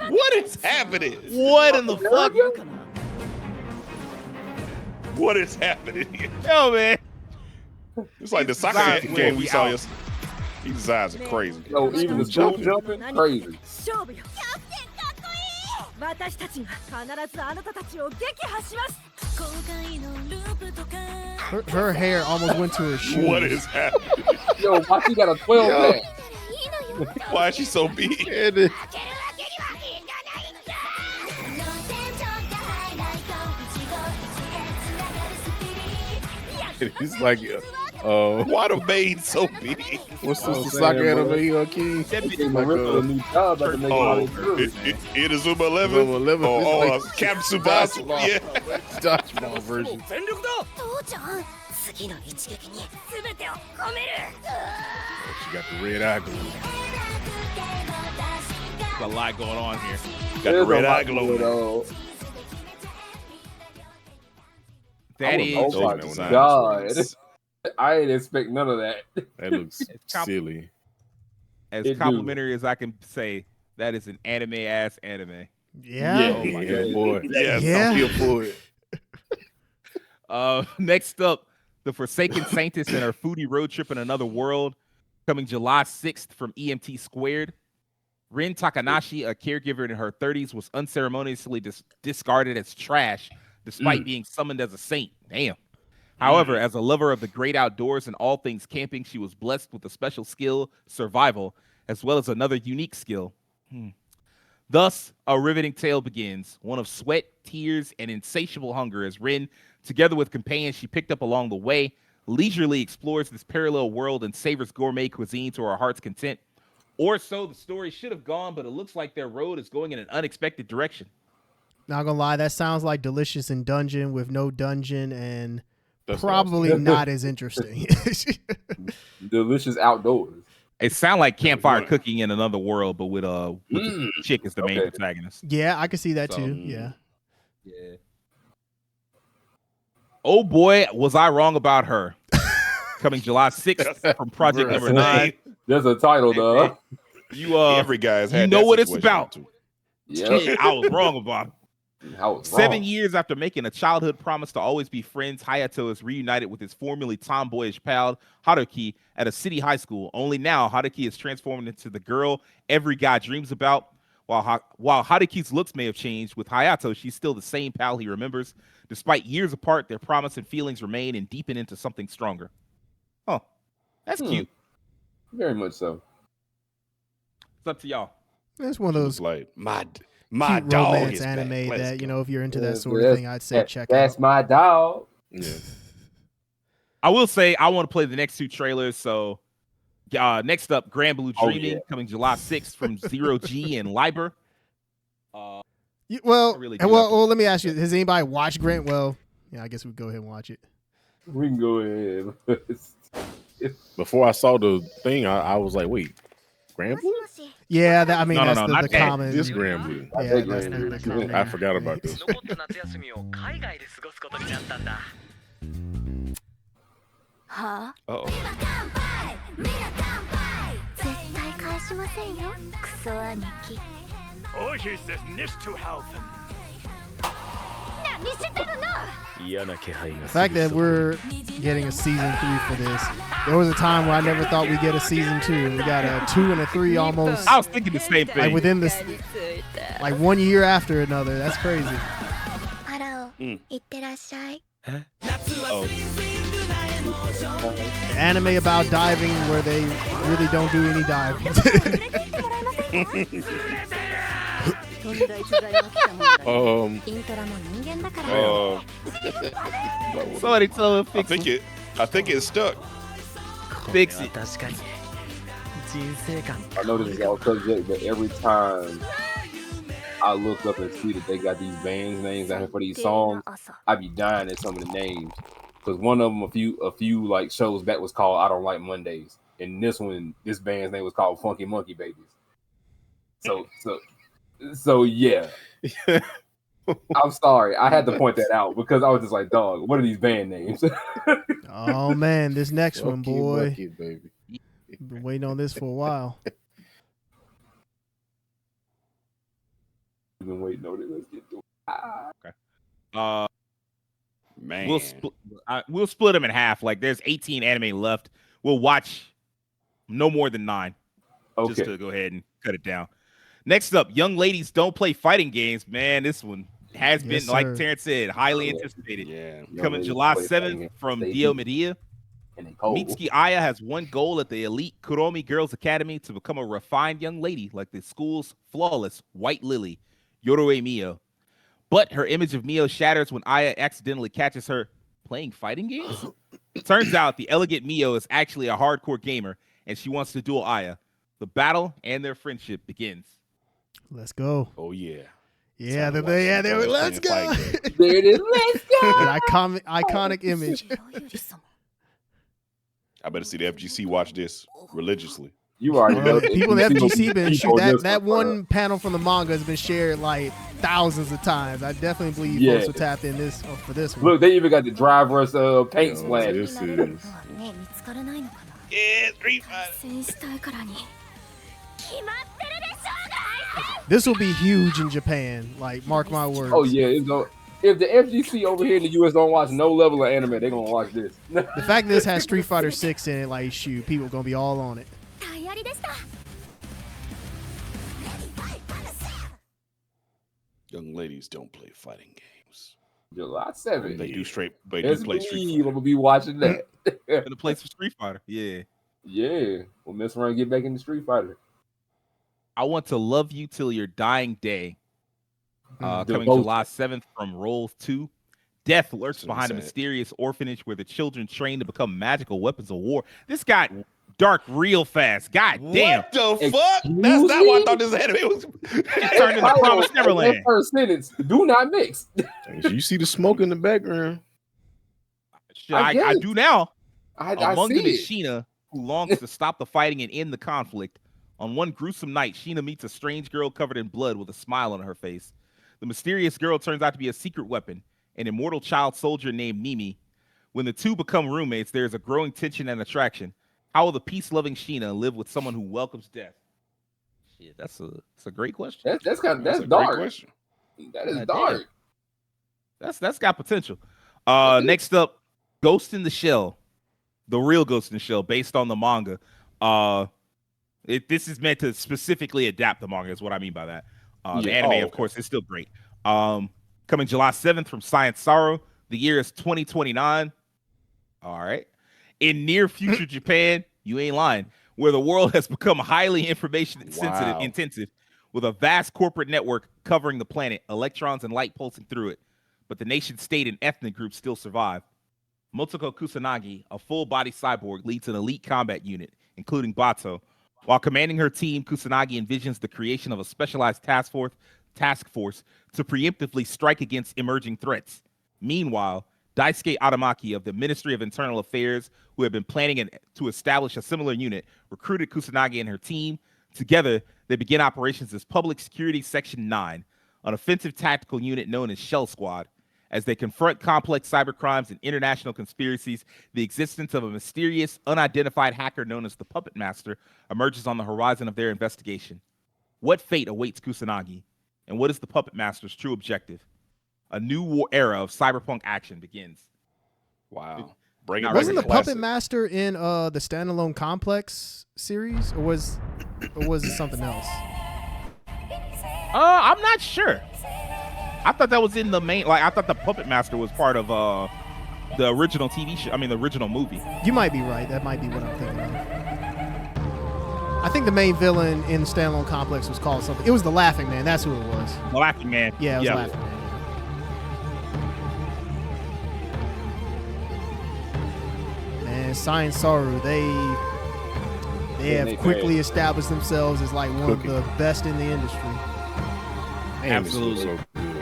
What is happening? What in the fuck? What is happening here? Yo, man. It's like the soccer game we saw yesterday. These eyes are crazy. Yo, even the jump jumping, crazy. Her hair almost went to her shoes. What is happening? Yo, why she got a 12 pack? Why is she so big? It's like, why the maid so big? What's this? The soccer anime, King? It is Zuma 11. Oh, Captain Tsubasa. Yeah. Dodgeball version. She got the red eye glow. There's a lot going on here. Got the red eye glow. That is. Oh my god. I didn't expect none of that. That looks silly. As complimentary as I can say, that is an anime ass anime. Yeah. Oh my God, boy. Yes, Yeah. I'm here for it. Next up, The Forsaken Saintess and her foodie road trip in another world, coming July 6th from EMT Squared. Rin Takanashi, a caregiver in her 30s, was unceremoniously discarded as trash despite being summoned as a saint. Damn. However, as a lover of the great outdoors and all things camping, she was blessed with a special skill, survival, as well as another unique skill. Thus, a riveting tale begins, one of sweat, tears, and insatiable hunger as Rin, together with companions she picked up along the way, leisurely explores this parallel world and savors gourmet cuisine to her heart's content. Or so the story should have gone, but it looks like their road is going in an unexpected direction. Not gonna lie, that sounds like Delicious in Dungeon with no dungeon and probably not as interesting. Delicious outdoors. It sounds like campfire cooking in another world, but with the chick as the main protagonist. Yeah, I can see that too. Yeah. Yeah. Oh boy, was I wrong about her. Coming July 6th from Project Number 9. There's a title, though. Every guy's had you know that what it's situation about. Yeah. I was wrong about it. 7 wrong. years after making a childhood promise to always be friends, Hayato is reunited with his formerly tomboyish pal, Haruki, at a city high school. Only now, Haruki is transformed into the girl every guy dreams about. While Haruki's looks may have changed, with Hayato, she's still the same pal he remembers. Despite years apart, their promise and feelings remain and deepen into something stronger. Oh, that's cute. Very much so. It's up to y'all. That's one of those like my cute dog romance is anime back. Let's that, you go. know, if you're into that sort of thing, I'd say check out. That's my dog. Yeah. I will say I want to play the next two trailers. So next up, Grand Blue Dreaming, coming July 6th from Zero G and Liber. Well, let me ask you, has anybody watched Grant? Well, yeah, I guess we go ahead and watch it. We can go ahead. Before I saw the thing, I was like, wait, Grand Blue? Yeah, that's not the that. common. This Grand Blue. Yeah, that's the common. I forgot about this. Huh? Uh-oh. 絶対返しませんよ、クソ兄貴。 Oh, he's this nicht to helfen. 何してるの？ The fact that we're getting a season 3 for this, there was a time where I never thought we'd get a season 2, and we got a 2 and a 3 almost. I was thinking the same thing. Like within this, like 1 year after another. That's crazy. ハロー、いってらっしゃい。 Oh. Anime about diving where they really don't do any diving. Somebody tell him fix it. I think it's stuck. Fix it. I know this is all subject, but every time I look up and see that they got these bands names out here for these songs, I be dying at some of the names. Because one of them, a few like shows back was called I Don't Like Mondays, and this band's name was called Funky Monkey Babies. So yeah. I'm sorry, I had to point that out because I was just like, dog, what are these band names? Oh man, this next one, boy. Lucky, baby. Been waiting on this for a while. Been waiting on it. Let's get through. Okay. Man, we'll split them in half. Like there's 18 anime left. We'll watch no more than 9. Okay. Just to go ahead and cut it down. Next up, Young Ladies Don't Play Fighting Games. Man, this one has been, like Terrence said, highly anticipated. Yeah. Coming July 7th from Dio Media. Mitsuki Aya has one goal at the elite Kuromi Girls Academy: to become a refined young lady like the school's flawless White Lily, Yoroi Mio. But her image of Mio shatters when Aya accidentally catches her playing fighting games. Turns out the elegant Mio is actually a hardcore gamer, and she wants to duel Aya. The battle and their friendship begins. Let's go. Oh yeah. Yeah, let's go. There it is. Let's go. An iconic image. I better see the FGC watch this religiously. You already know. People in the FGC been shoot that one panel from the manga has been shared like thousands of times. I definitely believe folks will tap in this for this one. Look, they even got the driver's paint splash. This is. Yeah, Street Fighter. This will be huge in Japan. Like, mark my words. Oh yeah, if the FGC over here in the US don't watch no level of anime, they're gonna watch this. The fact that this has Street Fighter 6 in it, like, shoot, people are gonna be all on it. Young ladies don't play fighting games. July 7th. They do straight. They That's do play me. Street I'm gonna be watching that. Gonna play some Street Fighter. Yeah. Yeah. We'll mess around and get back into Street Fighter. I Want to Love You Till Your Dying Day. Coming July 7th from Roll 2. Death lurks behind a mysterious orphanage where the children train to become magical weapons of war. This got dark real fast. God damn. What the fuck? That's not what I thought this anime was. Turned into Promised Neverland. That first sentence, do not mix. You see the smoke in the background? I do now. Among them see is Sheena, who longs to stop the fighting and end the conflict. On one gruesome night, Sheena meets a strange girl covered in blood with a smile on her face. The mysterious girl turns out to be a secret weapon, an immortal child soldier named Mimi. When the two become roommates, there is a growing tension and attraction. How will the peace-loving Sheena live with someone who welcomes death? Shit, that's a great question. That's dark. Question. That is dark. That's got potential. Next up, Ghost in the Shell, the real Ghost in the Shell, based on the manga. This is meant to specifically adapt the manga, is what I mean by that. The anime, of course, is still great. Coming July 7th from Science Sorrow. The year is 2029. All right. In near future Japan, you ain't lying, where the world has become highly information intensive, with a vast corporate network covering the planet, electrons and light pulsing through it. But the nation state and ethnic groups still survive. Motoko Kusanagi, a full-body cyborg, leads an elite combat unit, including Bato. While commanding her team, Kusanagi envisions the creation of a specialized task force to preemptively strike against emerging threats. Meanwhile, Daisuke Adamaki of the Ministry of Internal Affairs, who had been planning to establish a similar unit, recruited Kusanagi and her team. Together, they begin operations as Public Security Section 9, an offensive tactical unit known as Shell Squad. As they confront complex cybercrimes and international conspiracies, the existence of a mysterious, unidentified hacker known as the Puppet Master emerges on the horizon of their investigation. What fate awaits Kusanagi? And what is the Puppet Master's true objective? A new era of cyberpunk action begins. Wow. Wasn't the Puppet Master in the standalone Complex series, or was it something else? I'm not sure. I thought that was in the main. Like, I thought the Puppet Master was part of the original TV show. I mean, the original movie. You might be right. That might be what I'm thinking of. I think the main villain in standalone Complex was called something. It was the Laughing Man. That's who it was. The Laughing Man. Yeah, it was Laughing Man. Man, Science Sorrow, they have quickly established themselves as like one of the best in the industry. Absolutely. So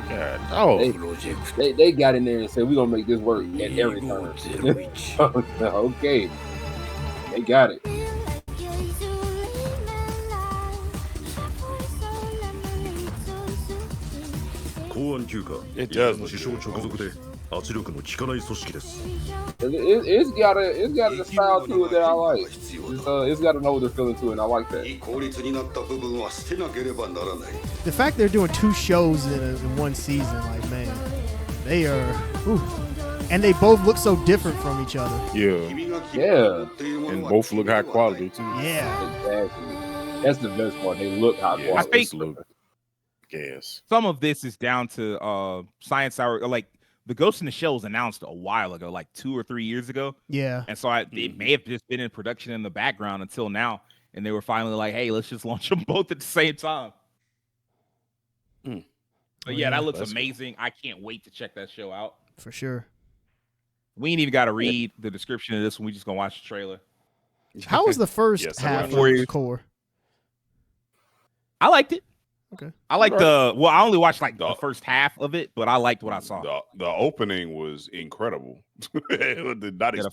God. Oh, they got in there and said, we're going to make this work at every turn. Okay. They got it. It does. It's got a style to it that I like. It's got an older feeling to it, and I like that. The fact they're doing 2 shows in one season, like, man, they are, and they both look so different from each other. Yeah, and both look high quality too. Yeah, exactly. That's the best part. They look high quality. I think gas. Some of this is down to Science Hour. Like, the Ghost in the Shell was announced a while ago, like 2 or 3 years ago. Yeah. And so it may have just been in production in the background until now. And they were finally like, hey, let's just launch them both at the same time. But yeah, that looks amazing. Cool. I can't wait to check that show out. For sure. We ain't even got to read the description of this one. We just going to watch the trailer. How was the first half of Cour? I liked it. Okay. I like I only watched like the first half of it, but I liked what I saw. The opening was incredible. The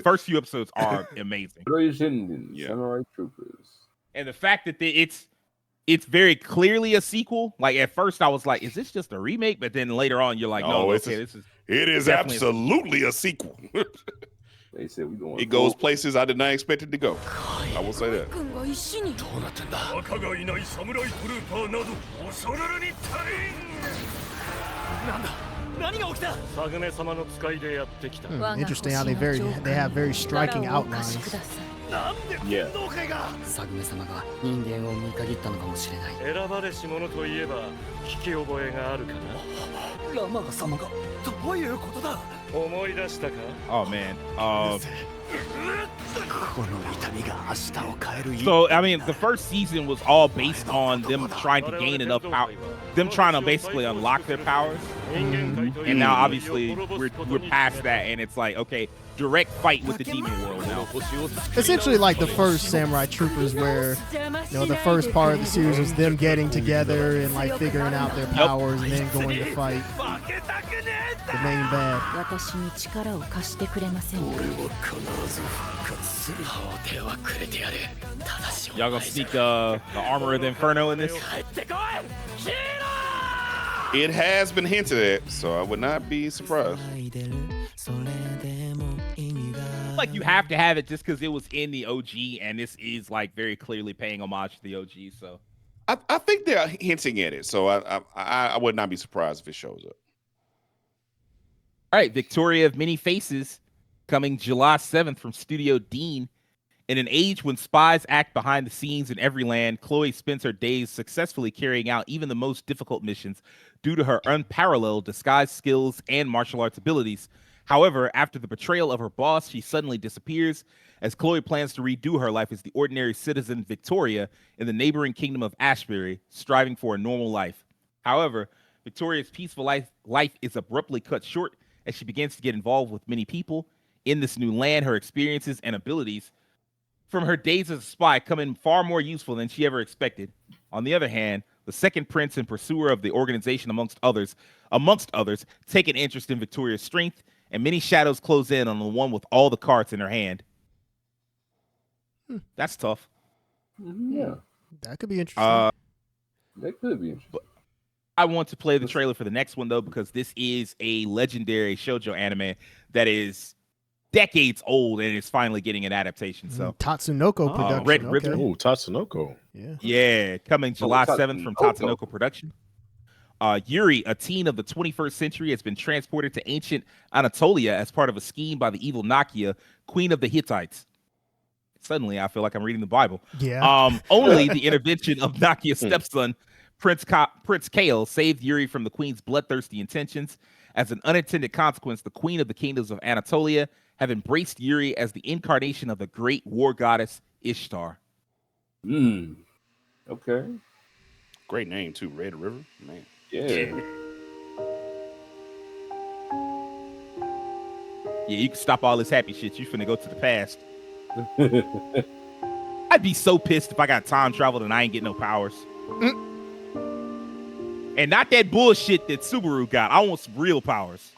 first few episodes are amazing. Yoroi-Shinden, Samurai Troopers. And the fact that it's very clearly a sequel. Like, at first I was like, is this just a remake? But then later on you're like, no, it is absolutely a sequel. They said we going. It goes places I did not expect it to go. I will say that. 赤がいないサムライトルーパーなど恐れるに足りん。なんだ何が起きた。サグメ様の使いでやってきた。Interesting how they have very striking outlines. Yeah. サグメ様が人間を見限ったのかもしれない。選ばれし者といえば聞き覚えがあるかな。ラマガ様がどういうことだ。思い出したか。 Oh man. So So I mean, the first season was all based on them trying to gain enough power, them trying to basically unlock their powers. And now obviously we're past that, and it's like, okay, direct fight with the demon world now. Essentially like the first Samurai Troopers, where the first part of the series was them getting together and like figuring out their powers and then going to fight the main bad. 私に力を貸してくれませんか。 Y'all gonna sneak the armor of the Inferno in this? It has been hinted at, so I would not be surprised. Like you have to have it just because it was in the OG, and this is like very clearly paying homage to the OG. So I think they're hinting at it, so I would not be surprised if it shows up. All right, Victoria of Many Faces, coming July 7th from Studio Dean. In an age when spies act behind the scenes in every land, Chloe spends her days successfully carrying out even the most difficult missions due to her unparalleled disguise skills and martial arts abilities. However, after the betrayal of her boss, she suddenly disappears as Chloe plans to redo her life as the ordinary citizen Victoria in the neighboring kingdom of Ashbury, striving for a normal life. However, Victoria's peaceful life is abruptly cut short as she begins to get involved with many people. In this new land, her experiences and abilities from her days as a spy come in far more useful than she ever expected. On the other hand, the second prince and pursuer of the organization, amongst others, take an interest in Victoria's strength, and many shadows close in on the one with all the cards in her hand. That's tough. Yeah, that could be interesting. That could be interesting. I want to play the trailer for the next one though, because this is a legendary shoujo anime that is decades old and is finally getting an adaptation. So Tatsunoko production. Red Ribbon. Oh, Tatsunoko. Yeah, coming July 7th from Tatsunoko Production. Yuri, a teen of the 21st century, has been transported to ancient Anatolia as part of a scheme by the evil Nakia, queen of the Hittites. Suddenly, I feel like I'm reading the Bible. Yeah. Only the intervention of Nakia's stepson, Prince Kale, saved Yuri from the queen's bloodthirsty intentions. As an unintended consequence, the queen of the kingdoms of Anatolia have embraced Yuri as the incarnation of the great war goddess Ishtar. Okay. Great name too, Red River. Man. Yeah. Yeah, you can stop all this happy shit. You finna go to the past. I'd be so pissed if I got time traveled and I ain't get no powers. And not that bullshit that Subaru got. I want some real powers.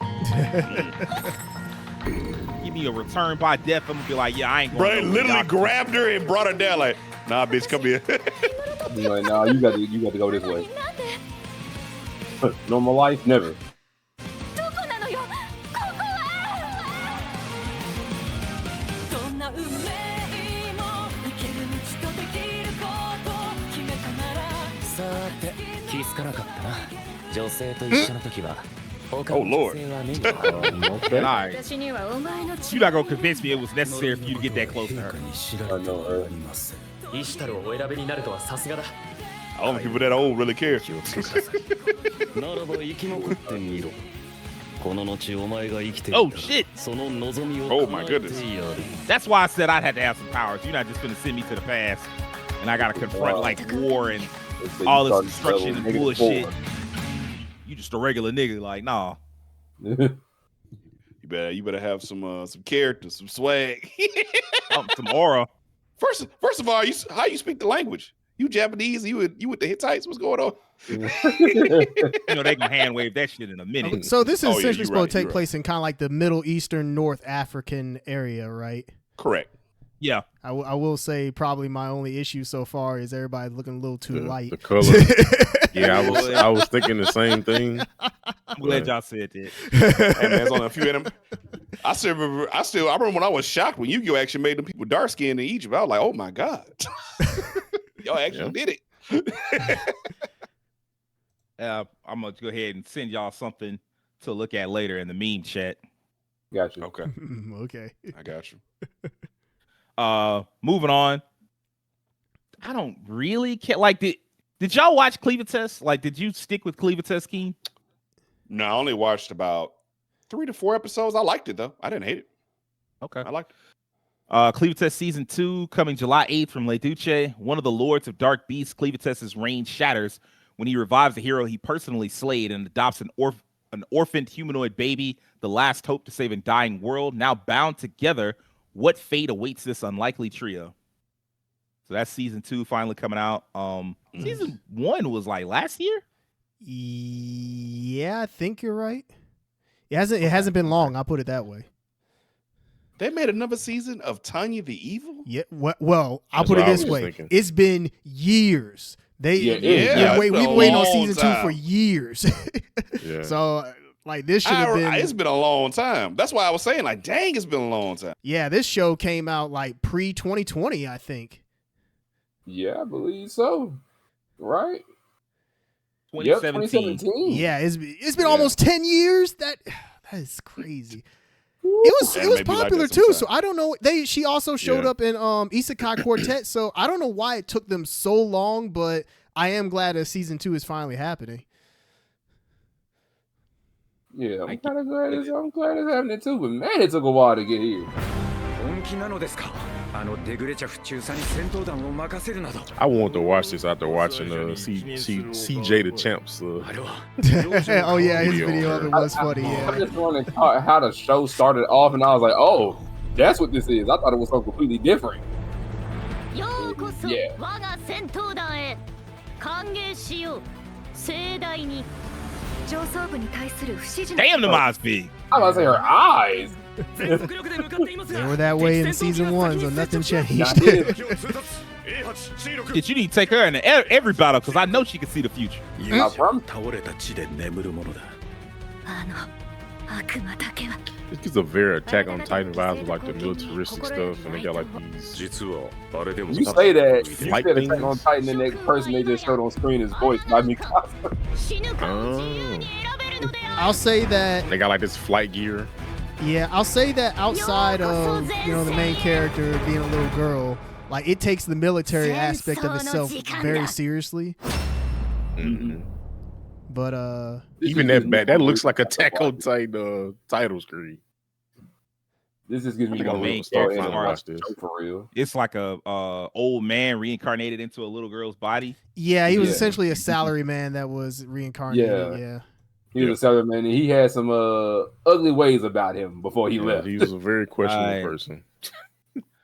Give me a return by death. I'm gonna be like, yeah, I ain't going. Bro, literally grabbed her and brought her down like, nah, bitch, come here. Like, nah, you got to go this way. Normal life, never. Oh Lord. Nice. You're not gonna convince me it was necessary for you to get that close to her. I know her. Only people that old really care. Oh shit. Oh my goodness. That's why I said I'd have to have some powers. You're not just gonna send me to the past and I gotta confront like war and all this destruction and bullshit. You just a regular nigga, like, nah. You better have some character, some swag. Some aura. First of all, how you speak the language? You Japanese? You with the Hittites? What's going on? You know they gonna hand wave that shit in a minute. So this is essentially supposed to take place in kind of like the Middle Eastern, North African area, right? Correct. Yeah. I will say probably my only issue so far is everybody looking a little too light. The color. Yeah, I was thinking the same thing. I'm glad y'all said that. And there's only a few I remember when I was shocked when Yu-Gi-Oh actually made them people dark skinned in Egypt. I was like, oh my God. Y'all actually did it. I'm gonna go ahead and send y'all something to look at later in the meme chat. Gotcha. Okay. Okay. I got you. Moving on. I don't really care. Like, did y'all watch Cleaver Test? Like, did you stick with Cleaver Test, Keen? No, I only watched about 3 to 4 episodes. I liked it though. I didn't hate it. Okay. I liked it. Cleaver Test Season 2 coming July 8th from Le Duce. One of the Lords of Dark Beasts, Cleaver Test's reign shatters when he revives a hero he personally slayed and adopts an orphaned humanoid baby, the last hope to save a dying world. Now bound together, what fate awaits this unlikely trio? So that's Season 2 finally coming out. Season 1 was like last year? Yeah, I think you're right. It hasn't been long, I'll put it that way. They made another season of Tanya the Evil? Yeah, well, I'll put it this way. It's been years. We've been waiting on Season 2 for years. So, like, this should have been... It's been a long time. That's why I was saying, like, dang, it's been a long time. Yeah, this show came out, like, pre-2020, I think. Yeah, I believe so. Right? 2017. Yeah, it's been almost 10 years. That is crazy. It was popular too, so I don't know. She also showed up in Isekai Quartet, so I don't know why it took them so long, but I am glad that Season 2 is finally happening. Yeah, I'm kind of glad it's happening too, but man, it took a while to get here. I wanted to watch this after watching CJ the Champs. Oh yeah, his video of it was funny. I just wanted how the show started off, and I was like, oh, that's what this is. I thought it was something completely different. Yeah. Damn, the Mosby. I was about to say her eyes. They were that way in Season 1, so nothing changed. Did you need to take her in every battle because I know she can see the future. This gives a very Attack on Titan vibes with like the militaristic stuff, and they got like these. You say that you said Attack on Titan, and that person they just showed on screen is voiced by Mikasa. I'll say that they got like this flight gear. Yeah, I'll say that outside of the main character being a little girl, like it takes the military aspect of itself very seriously. Mm-hmm. But even that looks like Attack on Titan title screen. This is giving me a main character to watch this for real. It's like a old man reincarnated into a little girl's body. Yeah, he was essentially a salary man that was reincarnated. Yeah. He was a salary man, and he had some ugly ways about him before he left. He was a very questionable person.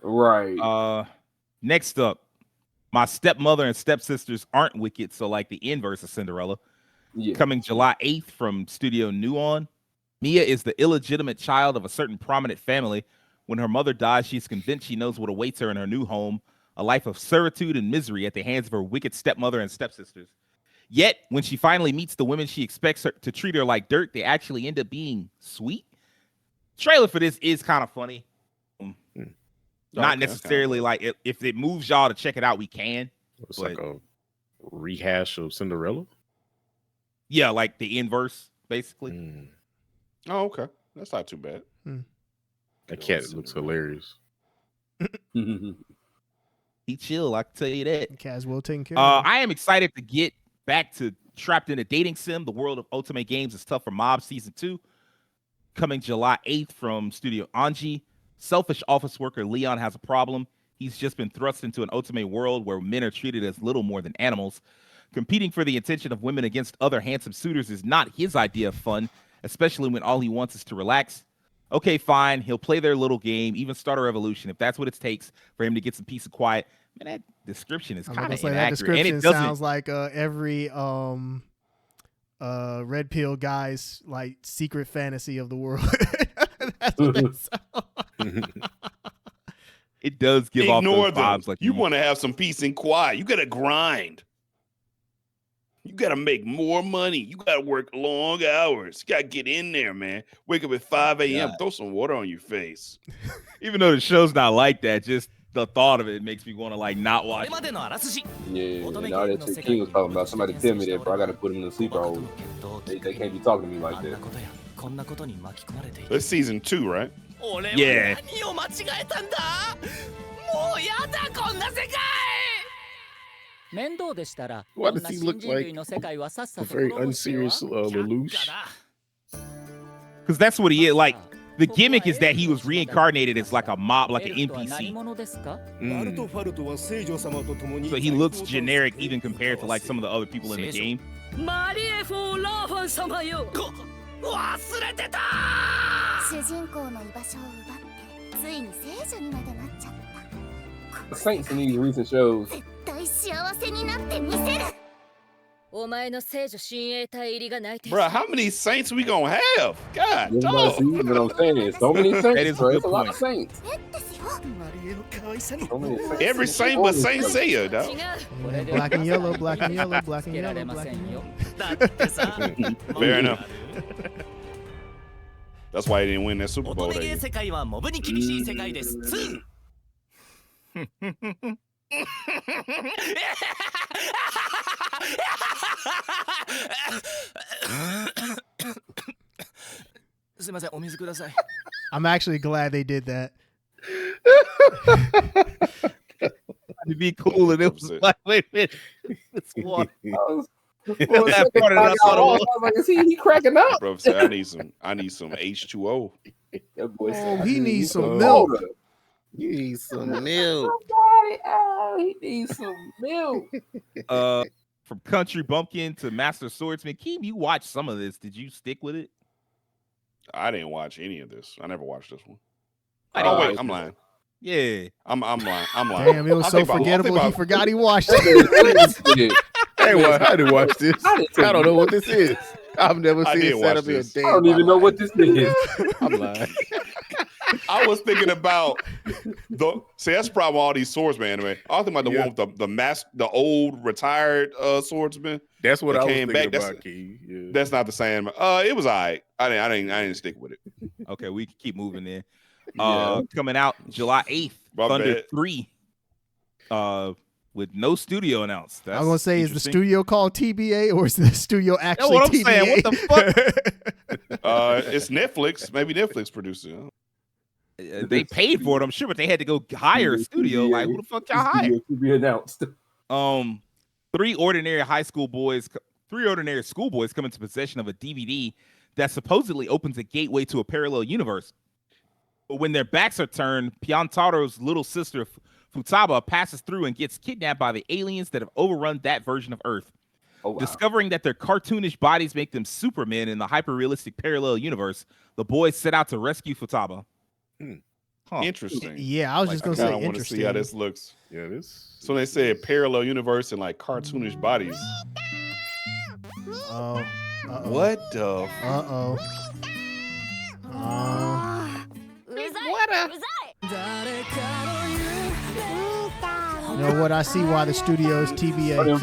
Right. Next up, my stepmother and stepsisters aren't wicked, so like the inverse of Cinderella. Yeah. Coming July 8th from Studio Nuon. Mia is the illegitimate child of a certain prominent family. When her mother dies, she's convinced she knows what awaits her in her new home, a life of servitude and misery at the hands of her wicked stepmother and stepsisters. Yet, when she finally meets the women she expects her to treat her like dirt, they actually end up being sweet. Trailer for this is kind of funny. Not necessarily like if it moves y'all to check it out, we can. It's like a rehash of Cinderella. Yeah, like the inverse, basically. Oh, okay. That's not too bad. That cat looks hilarious. He chill, I can tell you that. Caswell taking care of I am excited to get back to Trapped in a Dating Sim. The world of Ultimate Games is tough for Mob Season 2. Coming July 8th from Studio Anji. Selfish office worker Leon has a problem. He's just been thrust into an ultimate world where men are treated as little more than animals. Competing for the attention of women against other handsome suitors is not his idea of fun, especially when all he wants is to relax. Okay, fine. He'll play their little game, even start a revolution, if that's what it takes for him to get some peace and quiet. Man, that description is kind of inaccurate. That description sounds like every red pill guy's like secret fantasy of the world. That's what it sounds. It does give off those vibes. Like you want to have some peace and quiet. You got to grind. You got to make more money. You got to work long hours. You got to get in there, man. Wake up at 5 a.m. Throw some water on your face. Even though the show's not like that, just the thought of it makes me want to like not watch it. Yeah, now that shit King was talking about, somebody tell me that, bro. I got to put him in the sleeper hole. They can't be talking to me like that. That's season 2, right? Yeah. Why does he look like a very unserious Lelouch? Because that's what he is. Like, the gimmick is that he was reincarnated as like a mob, like an NPC. So he looks generic even compared to like some of the other people in the game. The Saints in these recent shows. Bro, how many Saints we gonna have? God, dog. See what I'm saying? So many Saints, that is bro. a good It's a lot of point. Saints. So many Saints. Every Saint but Saint Seiya, dog. Black and yellow, black and yellow, black and yellow, black and yellow. Fair enough. That's why he didn't win that Super Bowl that year. I'm actually glad they did that. To be cool, and it was like, wait a minute, it's water. That part of that I was like, is he cracking up? Bro, said, I need some H2O. That boy Oh, said, he needs some milk. You need some milk. He needs some milk. From Country Bumpkin to Master Swordsman. Keem, you watched some of this. Did you stick with it? I didn't watch any of this. I never watched this one. Oh, wait, I'm lying. Yeah. I'm lying. Damn, it was so forgettable. He forgot he watched it. Hey, I didn't watch this. I don't know what this is. I've never seen it set up in a day. I don't even know what this is. I'm lying. I was thinking about that's the problem with all these swordsman anime. I was thinking about the one with the old retired swordsman. That's what I was came thinking back. about, Key. Yeah. That's not the same. It was all right. I didn't stick with it. Okay, we can keep moving there. Coming out July 8th, Thunder 3. With no studio announced. That's I'm gonna say, is the studio called TBA or is the studio actually what I'm TBA? saying. What the fuck? It's Netflix. Maybe Netflix produced it. They paid for it, I'm sure, but they had to go hire a studio. Like, who the fuck y'all hired? To be announced. Three ordinary schoolboys come into possession of a DVD that supposedly opens a gateway to a parallel universe. But when their backs are turned, Pyantaro's little sister Futaba passes through and gets kidnapped by the aliens that have overrun that version of Earth. Oh, wow. Discovering that their cartoonish bodies make them supermen in the hyper-realistic parallel universe, the boys set out to rescue Futaba. Interesting. Yeah, I was just gonna say I want to see how this looks. Yeah, this. So they say parallel universe and like cartoonish bodies. Oh. What the? You know what? I see why the studio is TBA.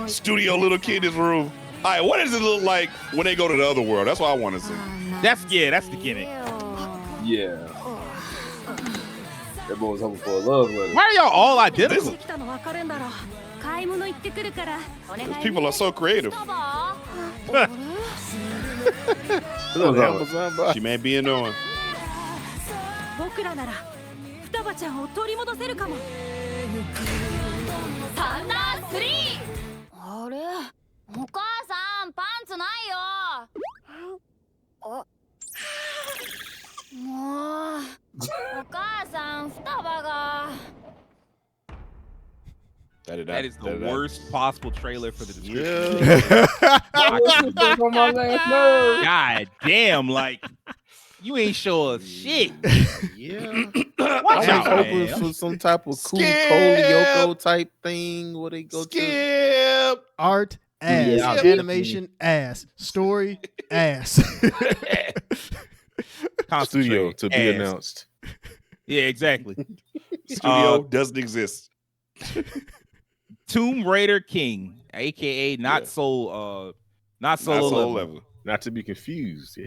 Studio little kid in his room. All right, what does it look like when they go to the other world? That's what I want to see. That's the gimmick. Yeah. That boy was hoping for a love letter. Why are y'all all identical? These people are so creative. She may be annoying. 僕らなら双葉ちゃんを取り戻せるかも。サンダー3。あれ、お母さんパンツないよ。もう、お母さん双葉が。That is the worst possible trailer for the description. God damn, like you ain't show us shit. Yeah. Watch out, hoping man. for some type of cool Yoko type thing where they go to art ass, animation ass, story ass. Studio to be announced. Yeah, exactly. Studio doesn't exist. Tomb Raider King, aka not Solo Level. Not to be confused.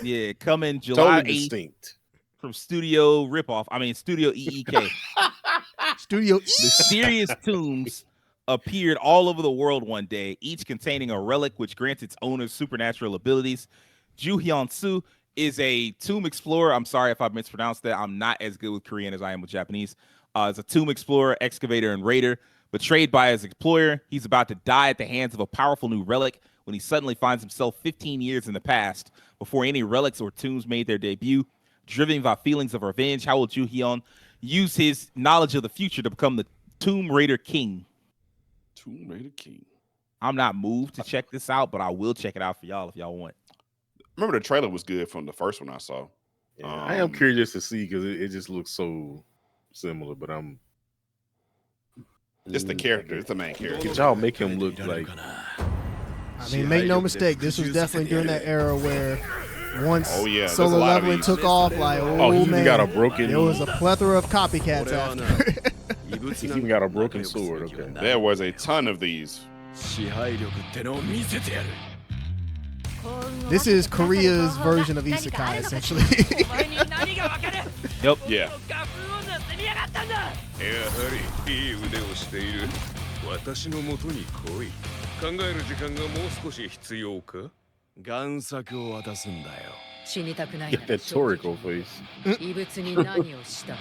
Yeah, coming July Totally 8th distinct. from Studio EEK. Studio Mysterious tombs appeared all over the world one day, each containing a relic which grants its owners supernatural abilities. Ju Hyun-soo is a tomb explorer. I'm sorry if I mispronounced that. I'm not as good with Korean as I am with Japanese. As a tomb explorer, excavator, and raider. Betrayed by his employer, he's about to die at the hands of a powerful new relic when he suddenly finds himself 15 years in the past, before any relics or tombs made their debut. Driven by feelings of revenge, how will Ju Hyun use his knowledge of the future to become the Tomb Raider King? Tomb Raider King. I'm not moved to check this out, but I will check it out for y'all if y'all want. Remember the trailer was good from the first one I saw. Yeah, I am curious to see because it just looks so similar, but I'm. It's the character. It's the main character. Could y'all make him look like? I mean, make no mistake. This was definitely during that era where once there's solo a lot leveling of took off, like he even man, got a broken. there was a plethora of copycats after. He's even got a broken sword. Okay. There was a ton of these. This is Korea's version of Isekai, essentially. Yep. Yeah. やはりいい腕をしている。私の元に来い。考える時間がもう少し必要か？贋作を渡すんだよ。死にたくない。 Get that Toriko face. 異物に何をした？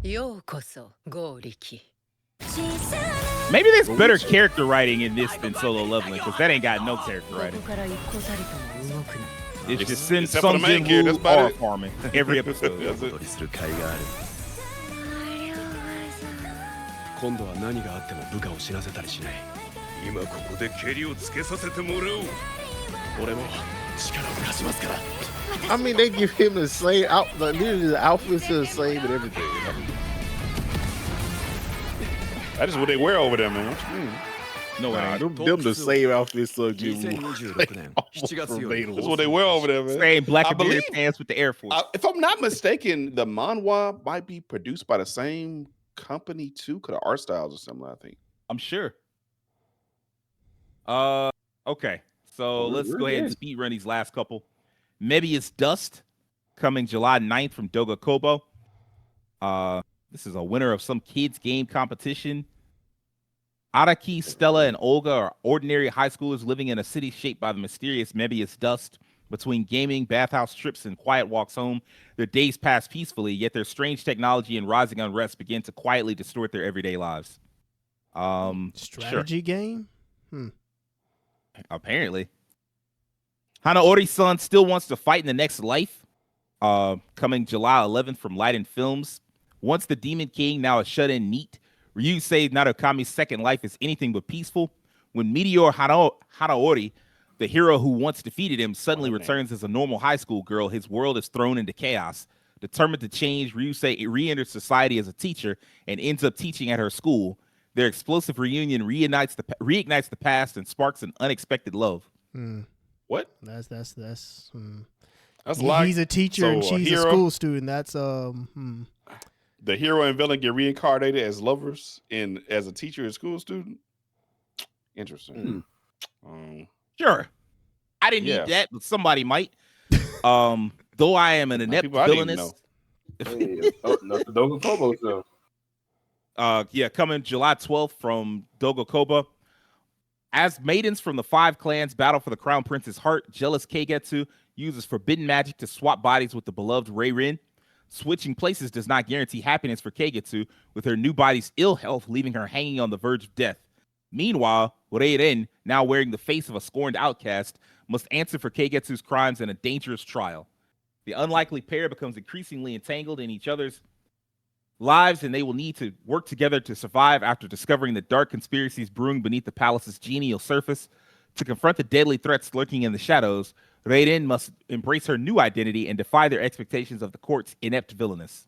ようこそ合力。 Maybe there's better character writing in this than Solo Leveling, because that ain't got no character writing. It's just send except for some the main character, that's about it. farming every episode. 今度は何があっても部下を死なせたりしない。今ここで蹴りをつけさせてもらおう。俺も力を貸しますから。 I mean, they give him the same literally the outfits are the same and everything. That is what they wear over there, man. What you mean? No, them the same outfits so you. That's what they wear over there, man. Same black and beard pants with the Air Force. If I'm not mistaken, the manhwa might be produced by the same company too. Could have art styles or something, I think. I'm sure. Okay. So let's go ahead and speed run these last couple. Mebius Dust, coming July 9th from Doga Kobo. This is a winner of some kids game competition. Araki, Stella, and Olga are ordinary high schoolers living in a city shaped by the mysterious Mebius dust. Between gaming, bathhouse trips, and quiet walks home, their days pass peacefully, yet their strange technology and rising unrest begin to quietly distort their everyday lives. Strategy game? Apparently. Hanaori-san still wants to fight in the next life. Coming July 11th from Light Films. Once the Demon King, now a shut-in NEET, Ryusei Narukami's second life is anything but peaceful. When Meteor Hanaori, the hero who once defeated him, suddenly returns as a normal high school girl, his world is thrown into chaos. Determined to change, Ryusei re-enters society as a teacher and ends up teaching at her school. Their explosive reunion reignites the past and sparks an unexpected love. What? That's That's he's a teacher and she's a school student. That's The hero and villain get reincarnated as lovers and as a teacher and school student. Interesting. Sure. I didn't need that, but somebody might. Though I am an inept villainous. Coming July 12th from Doga Koba. As maidens from the 5 clans battle for the crown prince's heart, jealous Keigetsu uses forbidden magic to swap bodies with the beloved Reirin. Switching places does not guarantee happiness for Keigetsu, with her new body's ill health leaving her hanging on the verge of death. Meanwhile, Reirin, now wearing the face of a scorned outcast, must answer for Keigetsu's crimes in a dangerous trial. The unlikely pair becomes increasingly entangled in each other's lives, and they will need to work together to survive after discovering the dark conspiracies brewing beneath the palace's genial surface. To confront the deadly threats lurking in the shadows, Reirin must embrace her new identity and defy their expectations of the court's inept villainess.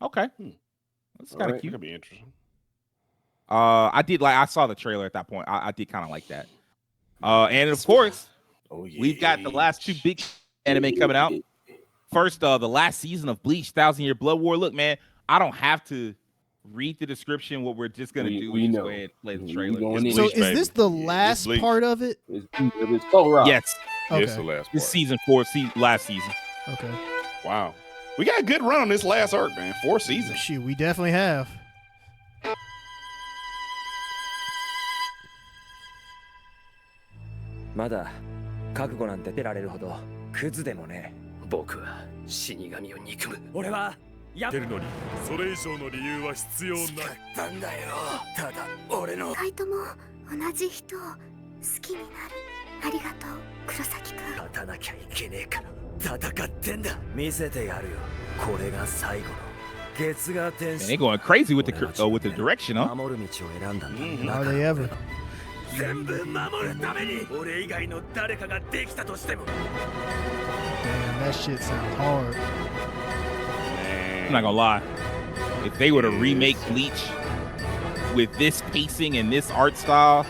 Okay. That's kind of cute. Could be interesting. I saw the trailer at that point. I did kind of like that. And of course, we've got the last 2 big anime coming out. First, the last season of Bleach, 1,000 Year Blood War. Look, man, I don't have to read the description. What we're just gonna do we is know. go ahead and play the trailer. So is this the last part of it? It's so right. Yes. Okay. It's the last part. This season 4, last season. Okay. Wow. We got a good run on this last arc, man. 4 seasons. Shoot, we definitely have. Mada, 覚悟なんて出られるほどクズでもね。僕は死神を憎む。俺はやってるのにそれ以上の理由は必要ない。ったんだよ。ただ俺の2人とも同じ人を好きになる。ありがとう、黒崎くん。勝たなきゃいけねえから戦ってんだ。見せてやるよ。これが最後の月が天使。 Man, they going crazy with the direction, huh? 守る道を選んだんだ。 Are they ever? 全部守るために俺以外の誰かができたとしても。 Damn, that shit sounds hard. I'm not gonna lie. If they were to remake Bleach with this pacing and this art style,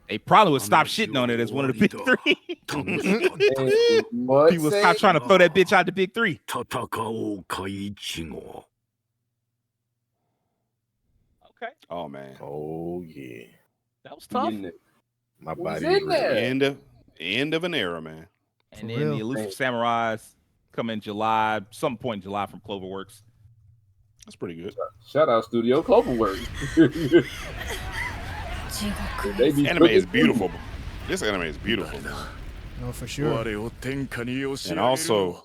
they probably would stop shitting on it as one of the big 3. People would stop trying to throw that bitch out the big 3. Okay. Oh man. Oh yeah. That was tough. My body. End of an era, man. And then the Elusive Samurais come in July, some point in July from Cloverworks. That's pretty good. Shout out Studio Cloverworks. This anime is beautiful. This anime is beautiful. No, for sure. And also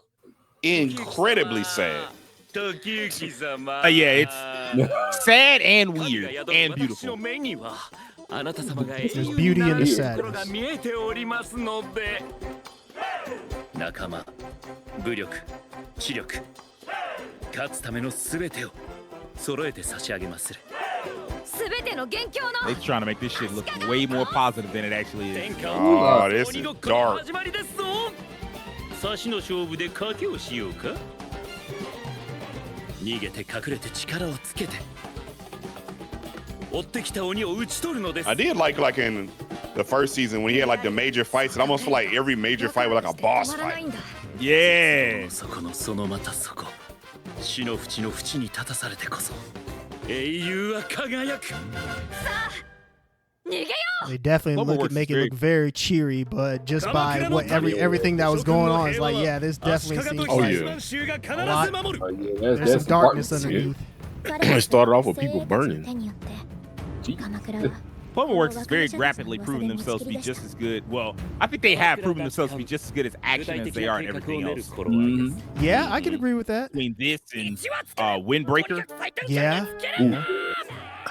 incredibly sad. Yeah, it's sad and weird and beautiful. There's beauty in the sadness. 仲間、武力、知力、勝つためのすべてを揃えて差し上げまする。 They're trying to make this shit look way more positive than it actually is. Oh, this is dark. 差しの勝負で賭けをしようか。逃げて隠れて力をつけて追ってきた鬼を打ち取るのです。 I did like in the first season when he had like the major fights. It almost felt like every major fight was like a boss fight. Yeah. そこのそのまたそこ。死の淵の淵に立たされてこそ英雄は輝く。さあ。 They definitely make it look very cheery, but just by what everything that was going on, it's like, yeah, this definitely seems like a lot. There's some darkness underneath. It started off with people burning. Cloverworks is very rapidly proving themselves to be just as good. Well, I think they have proven themselves to be just as good as action as they are in everything else. Yeah, I can agree with that. Between this and Windbreaker. Yeah.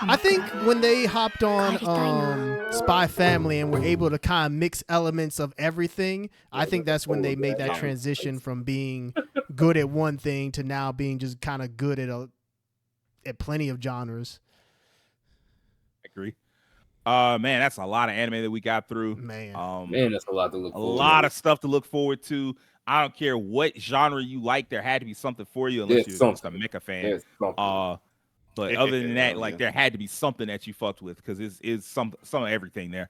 I think when they hopped on Spy Family and were able to kind of mix elements of everything, I think that's when they made that transition from being good at one thing to now being just kind of good at plenty of genres. I agree. Man, that's a lot of anime that we got through. Man, that's a lot to look forward to. A lot of stuff to look forward to. I don't care what genre you like, there had to be something for you unless you're just a mecha fan. But other than that, like there had to be something that you fucked with because it's some of everything there.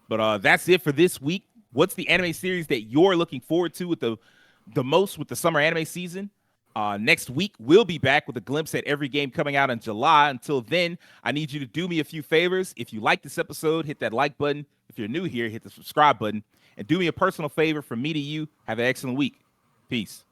But that's it for this week. What's the anime series that you're looking forward to with the most with the summer anime season? Next week, we'll be back with a glimpse at every game coming out in July. Until then, I need you to do me a few favors. If you like this episode, hit that like button. If you're new here, hit the subscribe button. And do me a personal favor from me to you. Have an excellent week. Peace.